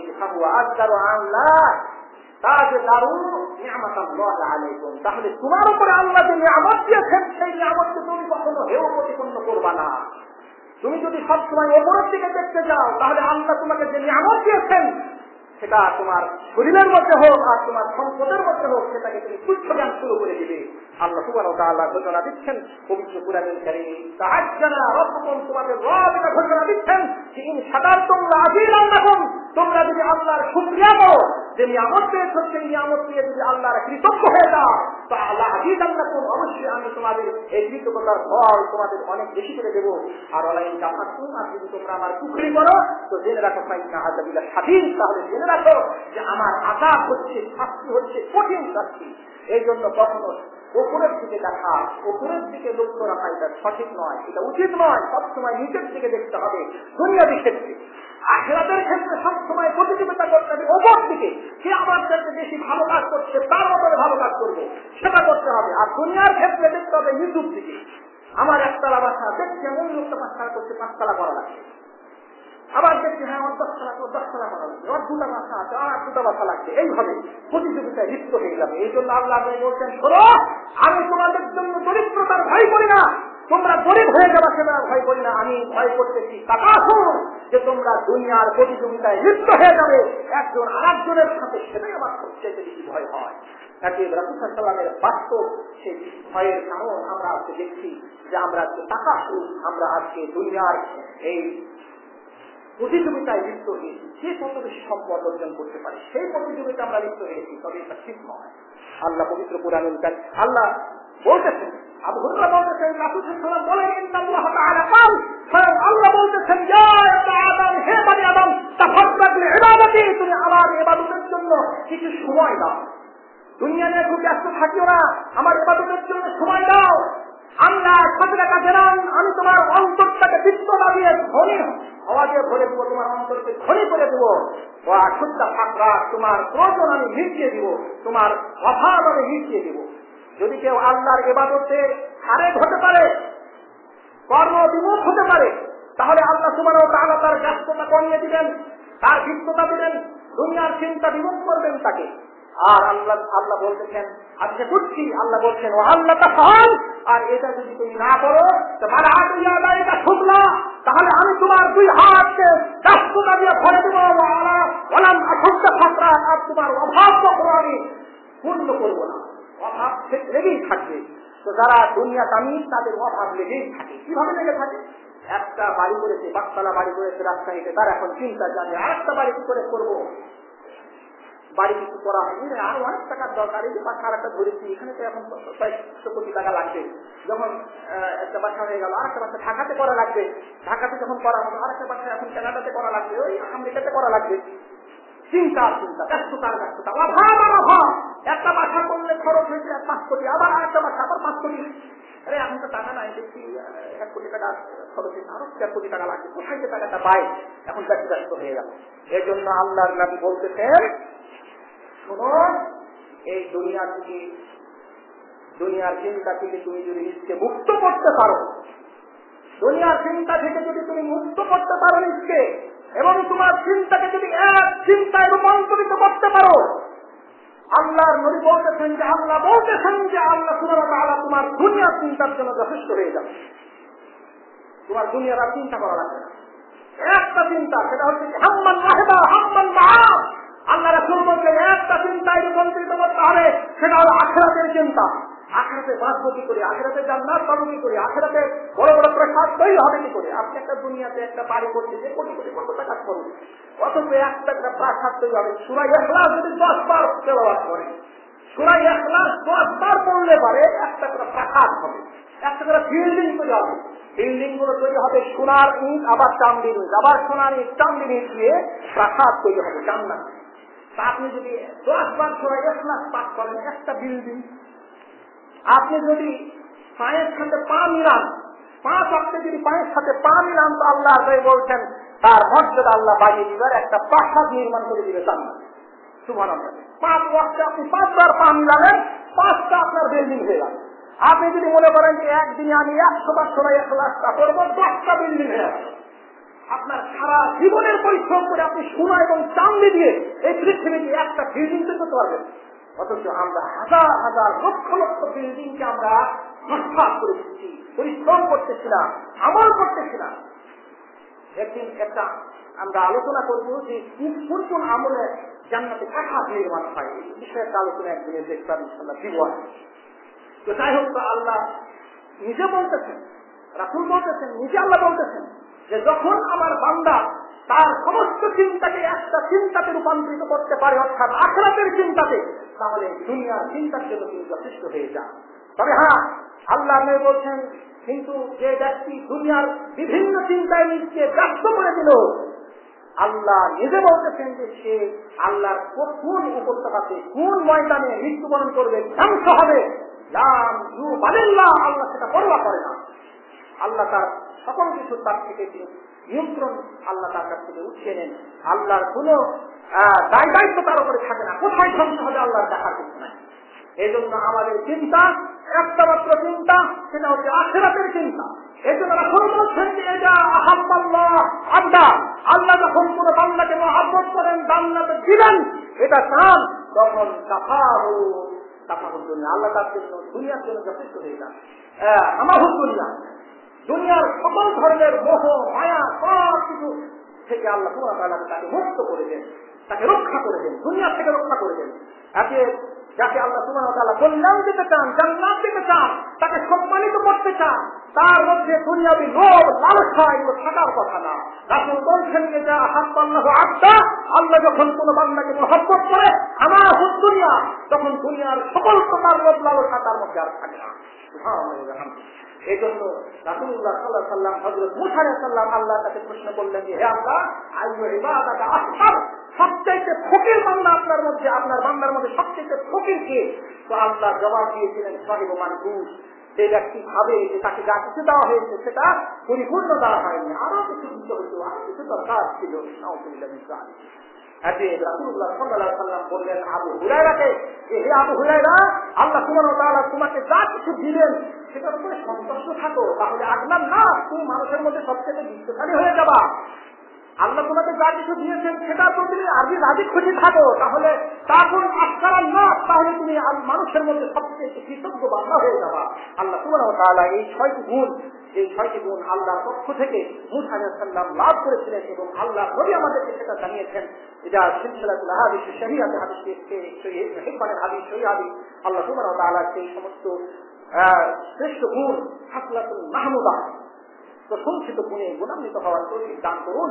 তাহলে তোমার উপরে আল্লাহ যে নিয়ামত দিয়েছেন সেই নিয়ামতকে তুমি কখনো হেয় প্রতিপন্ন করবা না। তুমি যদি সবসময় ওপরের দিকে দেখতে যাও, তাহলে আল্লাহ তোমাকে যে নিয়ামত দিয়েছেন সেটা তোমার শরীরের মধ্যে হোক আর তোমার সম্পদের মধ্যে হোক, সেটাকে তুমি তুচ্ছ জ্ঞান শুরু করে দিবে। আল্লাহ সুবহানাহু ওয়া তাআলা ঘোষণা দিচ্ছেন পবিত্র কুরআনুল কারীম, তাআজ্জালা রাব্বুকুম, তোমাদের রব এটা ঘোষণা দিচ্ছেন যে ইন শাকারতুম লাযীদান্নাকুম, তোমরা যদি আল্লাহর শুকরিয়া করো, যে নিয়ামত পেয়েছো সেই নিয়ামত পেয়ে যদি আল্লাহর কৃতজ্ঞ হয়ে যাও, তো লাযীদান্নাকুম, অবশ্যই আমি তোমাদের এই কৃতজ্ঞতার ফল তোমাদের অনেক বেশি করে দেবো। আর ওয়ালাইন কাফারতুম, আর যদি তোমরা আমার কুফরি করো, তো জেনে রাখো ফাইন্না আযাবিল্লাহ শাদীদ, তাহলে জেনে রাখো যে আমার আযাব হচ্ছে, শাস্তি হচ্ছে কঠিন শাস্তি। এই জন্য কখনো উপরের দিকে দেখা, উপরের দিকে লক্ষ্য রাখা এটা সঠিক নয়, এটা উচিত নয়। সবসময় নিচের দিকে দেখতে হবে। দুনিয়াবি ক্ষেত্রে, আখিরাতের ক্ষেত্রে সবসময় প্রতিযোগিতা করতে হবে ওপর দিকে, কে আমার চাইতে বেশি ভালো কাজ করছে তার মতন ভালো কাজ করবো, সেটা করতে হবে। আর দুনিয়ার ক্ষেত্রে দেখতে হবে নিচুর দিকে। আমার একতলা বাসা দেখছি, এমন লোকটা 5 তলা করছে, 5 তলা করা লাগছে। আবার দেখছি হ্যাঁ আমার 10 তলা করা লাগছে, আমার 2টা বাসা আছে, আমার 2টা বাসা লাগছে। এইভাবে প্রতিযোগিতায় লিপ্ত হয়ে যাবে। এই জন্য আল্লাহ বলছেন, শোনো, আমি তোমাদের জন্য দরিদ্রতার ভয় করি না, তোমরা গরিব হয়ে যাবে সেটা ভয় করি না। আমি ভয় করতেছি তাকাসুর, যে তোমরা দুনিয়ার প্রতিযোগিতায় লিপ্ত হয়ে যাবে একজন আরেকজনের সাথে, সেটাই আমার সবচেয়ে বেশি ভয় হয়। তাকে রাসূল সাল্লাল্লাহু আলাইহি ওয়াসাল্লামের বাস্তব সেই ভয়ের কারণ আমরা আজকে দেখছি যে আমরা আজকে তাকাসুর, আমরা আজকে দুনিয়ার এই প্রতিযোগিতায় লিপ্ত হয়েছি, সে কত বেশি সম্পদ অর্জন করতে পারে সেই প্রতিযোগিতা আমরা লিপ্ত হয়েছি। তবে এটা ঠিক নয়। আল্লাহ পবিত্র কুরআনুল কারীম আল্লাহ বলতেছেন, আবু হুরায়রা বলতেছেন, রাসূল সাল্লাল্লাহু আলাইহি ওয়াসাল্লাম বলেন, ইন্নাল্লাহ তাআলা ক্বাল, স্বয়ং আল্লাহ বলতেছেন, ইয়া আদম, হে বনি আদম, তাফাক্কার লিইবাদাতি, তুমি আমার ইবাদতের জন্য কিছু সময় দাও। দুনিয়া নিয়ে খুব ব্যস্ত থাকিও না, আমার ইবাদতের জন্য সময় দাও। আল্লাহ সাথে কাছে রান, আমি তোমার অন্তরটাকে বিশ্বতা দিয়ে ধনী আওয়াজে ভরে দেবো, তোমার অন্তরকে ধনী করে দেবো। ও আশুদ্ধা থাকরা, তোমার প্রয়োজন আমি মিটিয়ে দিব, তোমার অভাব আমি মিটিয়ে দিব। যদি কেউ আল্লাহর ইবাদতে আরেক হতে পারে, কর্মবিমুখ হতে পারে, তাহলে আল্লাহ সুবহানাহু ওয়া তাআলা তার ব্যস্ততা কমিয়ে দিবেন, তার বিশ্বতা দিবেন, দুনিয়ার চিন্তা বিমুখ করবেন তাকে। আর আল্লাহ বলতেছেন, আজকে করছি, আল্লাহ বলছেন ও আল্লাহ তাফাল, আর এটা যদি তুমি না করো তাহলে আমি তোমার দুই হাতকে ব্যস্ততা দিয়ে ভরে দেবো, আর তোমার অভাব কখনো আমি পূর্ণ করবো না, অভাব লেগেই থাকবে। তো যারা দুনিয়া দামি তাদের অভাব লেগেই থাকে। কিভাবে লেগে থাকে? একটা বাড়ি করেছে, বাচ্চালা বাড়ি করেছে রাজশাহীতে, তার এখন চিন্তা জানে আরেকটা বাড়ি কি করে করবো, বাড়ি কিছু করা হয়নি, আরো অনেক টাকার দরকার, এই যে বাসা আর একটা ধরেছি, এখানে তো এখন 100 কোটি টাকা লাগবে। যখন একটা বাসা হয়ে গেল, আরেকটা বাসা ঢাকাতে করা লাগবে, ঢাকাতে যখন করা হবে আরেকটা বাসা এখন কানাডাতে করা লাগবে, ওই আমেরিকাতে করা লাগবে। চিন্তা চিন্তা, ব্যস্ততার ব্যস্ততা, অভাব আর অভাব। একটা বাসা করলে খরচ হয়েছে 5 কোটি, আবার আরেকটা বাসা আবার 5 কোটি। আরে এখন তো টাকা নাই, দেখছি 1 কোটি টাকা খরচ হয়েছে, আরো 1 কোটি টাকা লাগবে, কোথায় যে টাকাটা পাই, এখন ব্যস্ত হয়ে গেল। এই জন্য আল্লাহর নবী বলতেছেন, শোনো, এই দুনিয়ার চিন্তা থেকে তুমি যদি নিজকে মুক্ত করতে পারো, দুনিয়ার চিন্তা থেকে যদি তুমি মুক্ত করতে পারো নিজকে, এবং তোমার চিন্তাকে যদি এক চিন্তায় রূপান্তরিত করতে পারো, আল্লাহর নবী বলতেছেন যে আল্লাহ সুবহানাহু ওয়া তাআলা তোমার দুনিয়ার চিন্তার জন্য যথেষ্ট হয়ে যাবে। তোমার দুনিয়ার আর চিন্তা করা লাগবে না, একটা চিন্তা, সেটা হচ্ছে হাম্মান ওয়াহিদা হাম্মান মাআব। আল্লাহ রাসূল বললেন একটা চিন্তায় রূপান্তরিত করতে হবে, সেটা হলো আখিরাতের চিন্তা। আখিরাতে বাঁচবো কি করে, আখিরাতে জান্নাত পাবো কি করে, আখিরাতে বড় বড় প্রসাদ তৈরি হবে কি করে। আপনি একটা দুনিয়াতে একটা বাড়ি করতে যে কোটি কোটি কত টাকা খরচ, অথচ একটা প্রাসাদ তৈরি হবে। সূরা ইখলাস যদি 10 বার তেলাওয়াত করে, সূরা ইখলাস 10 বার পড়লে পারে একটা করে প্রাসাদ হবে, একটা করে বিল্ডিং তৈরি হবে। বিল্ডিং গুলো তৈরি হবে সোনার ইট, আবার চান্দির ইট, আবার সোনার ইট চান্দির ইট দিয়ে প্রাসাদ তৈরি হবে জান্নাত। তা আপনি যদি 10 বার সূরা ইখলাস পাঠ করেন একটা বিল্ডিং, আপনি যদি পায়ের সাথে পা মিলান, 5 ওয়াক্তে যদি পায়ের সাথে পা মিলান, তো আল্লাহ বলছেন তার মর্যাদা আল্লাহ বাড়িয়ে দিবার একটা প্রাসাদ নির্মাণ করে দিবে জান্নাত। সুবহানাল্লাহ। 5 ওয়াক্তে আপনি 5 বার পা মিলালেন, 5টা আপনার বিল্ডিং হয়ে গেল। আপনি যদি মনে করেন যে একদিনে আমি 100 বার সূরা ইখলাসটা পড়বো, 10টা বিল্ডিং হয়ে গেল। আপনার সারা জীবনের পরিশ্রম করে আপনি সোনা এবং চাঁদি দিয়ে এই পৃথিবীতে একটা বিল্ডিং তৈরি করতে পারবেন। অথচ আমরা হাজার হাজার লক্ষ লক্ষ বিল্ডিংকে আমরা নষ্ট করে দিচ্ছি, পরিশ্রম করতেছি না, আমল করতেছি না। একদিন একটা আমরা আলোচনা করবো যে কোন কোন আমলে জান্নাতে প্রাসাদ নির্মাণ হয়, এই বিষয়ে একটা আলোচনা একদিনের দেখবেন ইনশাআল্লাহ দিব। তো যাই হোক, আল্লাহ নিজে বলতেছেন, রাসূল বলতেছেন, নিজে আল্লাহ বলতেছেন যে যখন আমার বান্দা তার সমস্ত চিন্তাকে একটা চিন্তাতে রূপান্তরিত করতে পারে, অর্থাৎ আখিরাতের চিন্তাতে, তাহলে দুনিয়ার চিন্তার জন্য তিনি যথেষ্ট হয়ে যান। তবে হ্যাঁ, আল্লাহ নবী বলছেন, কিন্তু যে ব্যক্তি দুনিয়ার বিভিন্ন চিন্তায় নিজকে ব্যস্ত করে দিল, আল্লাহ নিজে বলতেছেন যে সে আল্লাহর কোন উপত্যকাতে, কোন ময়দানে মৃত্যুবরণ করবে, ধ্বংস হবে। আল্লাহ সেটা পরোয়া করে না। আল্লাহ তার সকল কিছু তার থেকে নিয়ন্ত্রণ আল্লাহ তার কাছ থেকে উঠিয়ে নেন। আল্লাহর কোন দায়িত্ব তার উপরে থাকে না, কোথায় ধ্বংস হবে আল্লাহর দেখার কিছু নাই। এই জন্য আমাদের চিন্তা একটা মাত্র চিন্তা, সেটা হচ্ছে আখিরাতের চিন্তা। এই জন্য রাসূল বলছেন যে এটা আহাব্বাল্লাহ আবদা, আল্লাহ যখন কোন বান্দাকে মহব্বত করেন, জান্নাতে দিবেন, এটা চান, তখন দুনিয়া আল্লাহ তার জন্য দুনিয়ার জন্য যথেষ্ট হয়ে যান। আমার দুনিয়ার সকল ধরনের মোহ মায়া সব কিছু থেকে আল্লাহ সুবহানাহু ওয়া তাআলা তাকে মুক্ত করে দেন, তাকে রক্ষা করে দেন, দুনিয়া থেকে রক্ষা করে দেন। যাকে আল্লাহ সুবহানাহু ওয়া তাআলা কল্যাণ দিতে চান, জান্নাত দিতে চান, তাকে সম্মানিত করতে চান, তার মধ্যে দুনিয়াবি লোভ লালসা এগুলো থাকার কথা না। রাসূল বলছেন যে যা আহাব্বাল্লাহু আবদা, আল্লাহ যখন কোন বান্দাকে মহব্বত করে, আমার দুনিয়া, তখন দুনিয়ার সকল প্রকার লোভ লালসা তার মধ্যে আর থাকে না। সুবহানাল্লাহ। এই জন্য রাসূলুল্লাহ সাল্লাল্লাহু আলাইহি ওয়াসাল্লাম হযরত মূসা আলাইহিস সালাম আল্লাহর কাছে প্রশ্ন করলেন যে হে আল্লাহ, আইয়ু ইবাদাকা আকবার, সবচাইতে ফকির বান্দা আপনার মধ্যে, আপনার বান্দার মধ্যে সবচাইতে ফকির কে? তো আল্লাহ জবাব দিয়েছিলেন সাহিব মানকুস, যে ব্যক্তি ভাবে যে তাকে যা কিছু দেওয়া হয়েছে সেটা পরিপূর্ণ দেওয়া হয়নি, আরো কিছু দিতে হতো, আরো কিছু দরকার ছিল। রাসূলুল্লাহ সাল্লাল্লাহু আলাইহি ওয়াসাল্লাম বললেন আবু হুরায়রাকে, যে হে আবু হুরায়রা, আল্লাহ সুবহানাহু ওয়া তাআলা তোমাকে যা কিছু দিলেন সেটার উপরে সন্তুষ্ট থাকো, তাহলে আগলাম না তুমি মানুষের মধ্যে সবচেয়ে বিশ্বস্থানী হয়ে যাবা। আল্লাহ তোমাকে যা কিছু দিয়েছেন সেটার প্রতি আগে রাজি খুশি থাকো, তাহলে তারপর আজকাল না, তাহলে তুমি মানুষের মধ্যে সবচেয়ে কৃতজ্ঞ বান্দা হয়ে যাবা। আল্লাহ সুবহানাহু ওয়া তাআলা এই 6টি গুণ আল্লাহর পক্ষ থেকে মূসা আলাইহিস সালাম লাভ করেছিলেন, এবং আল্লাহ নবী আমাদেরকে সেটা জানিয়েছেন। এটা সিলসিলাতুল আহাদিস শরীয়তে হাদিসে হিকমাতের হাদিস, সহিহ হাদিস। আল্লাহ সুবহানাহু ওয়া তাআলা সেই সমস্ত শ্রেষ্ঠ গুণ খাসলাতুল মাহমুদা, প্রশংসিত গুণে গুণান্বিত হওয়ার তৌফিক দান করুন।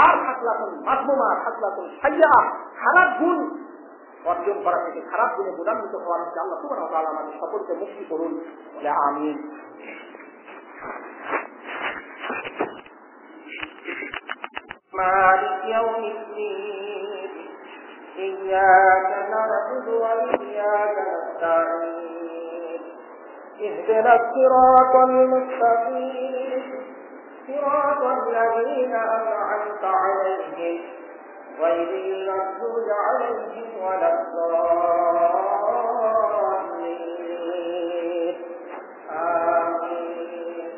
আর খাসলাতুল মাযমুমা, খাসলাতুল সাইয়্যা, খারাপ গুণ অর্জন করা থেকে, খারাপ গুণে গুণান্বিত হওয়ার থেকে আল্লাহ সুবহানাহু ওয়া তাআলা আমাদের সকলকে মুক্তি করুন, বলে আমিন। مالك يوم الدين إياك نعبد وإياك نستعين اهدنا الصراط المستقيم صراط الذين أنعمت عليهم غير المغضوب عليهم ولا الضالين آمين।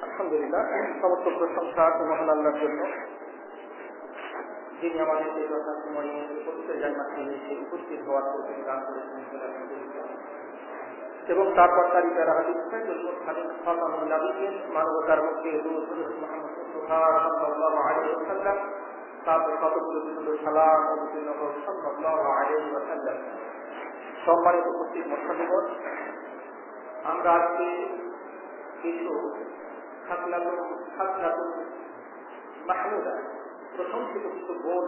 আলহামদুলিল্লাহ, সমস্ত প্রশংসা মহান আল্লাহর জন্য, যিনি আমাদের এই কথা সময়ে পবিত্র জান্নাতে এসে উপস্থিত হওয়ার তৌফিক দান করেছেন, এবং তারপর তারই প্যারা হাদিস মানবতার মধ্যে মুহাম্মদ সাল্লাল্লাহু আলাইহি ওয়াসাল্লাম, তারপর কতগুলো সুন্দর সালাম অবতীর্ণ হোক সাল্লাল্লাহু আলাইহি ওয়াসাল্লাম। সম্মানিত উপস্থিত মুসলিমগণ, আমরা আজকে কিছু খাসলাতুল মাহমুদা, প্রশংসিত কিছু গুণ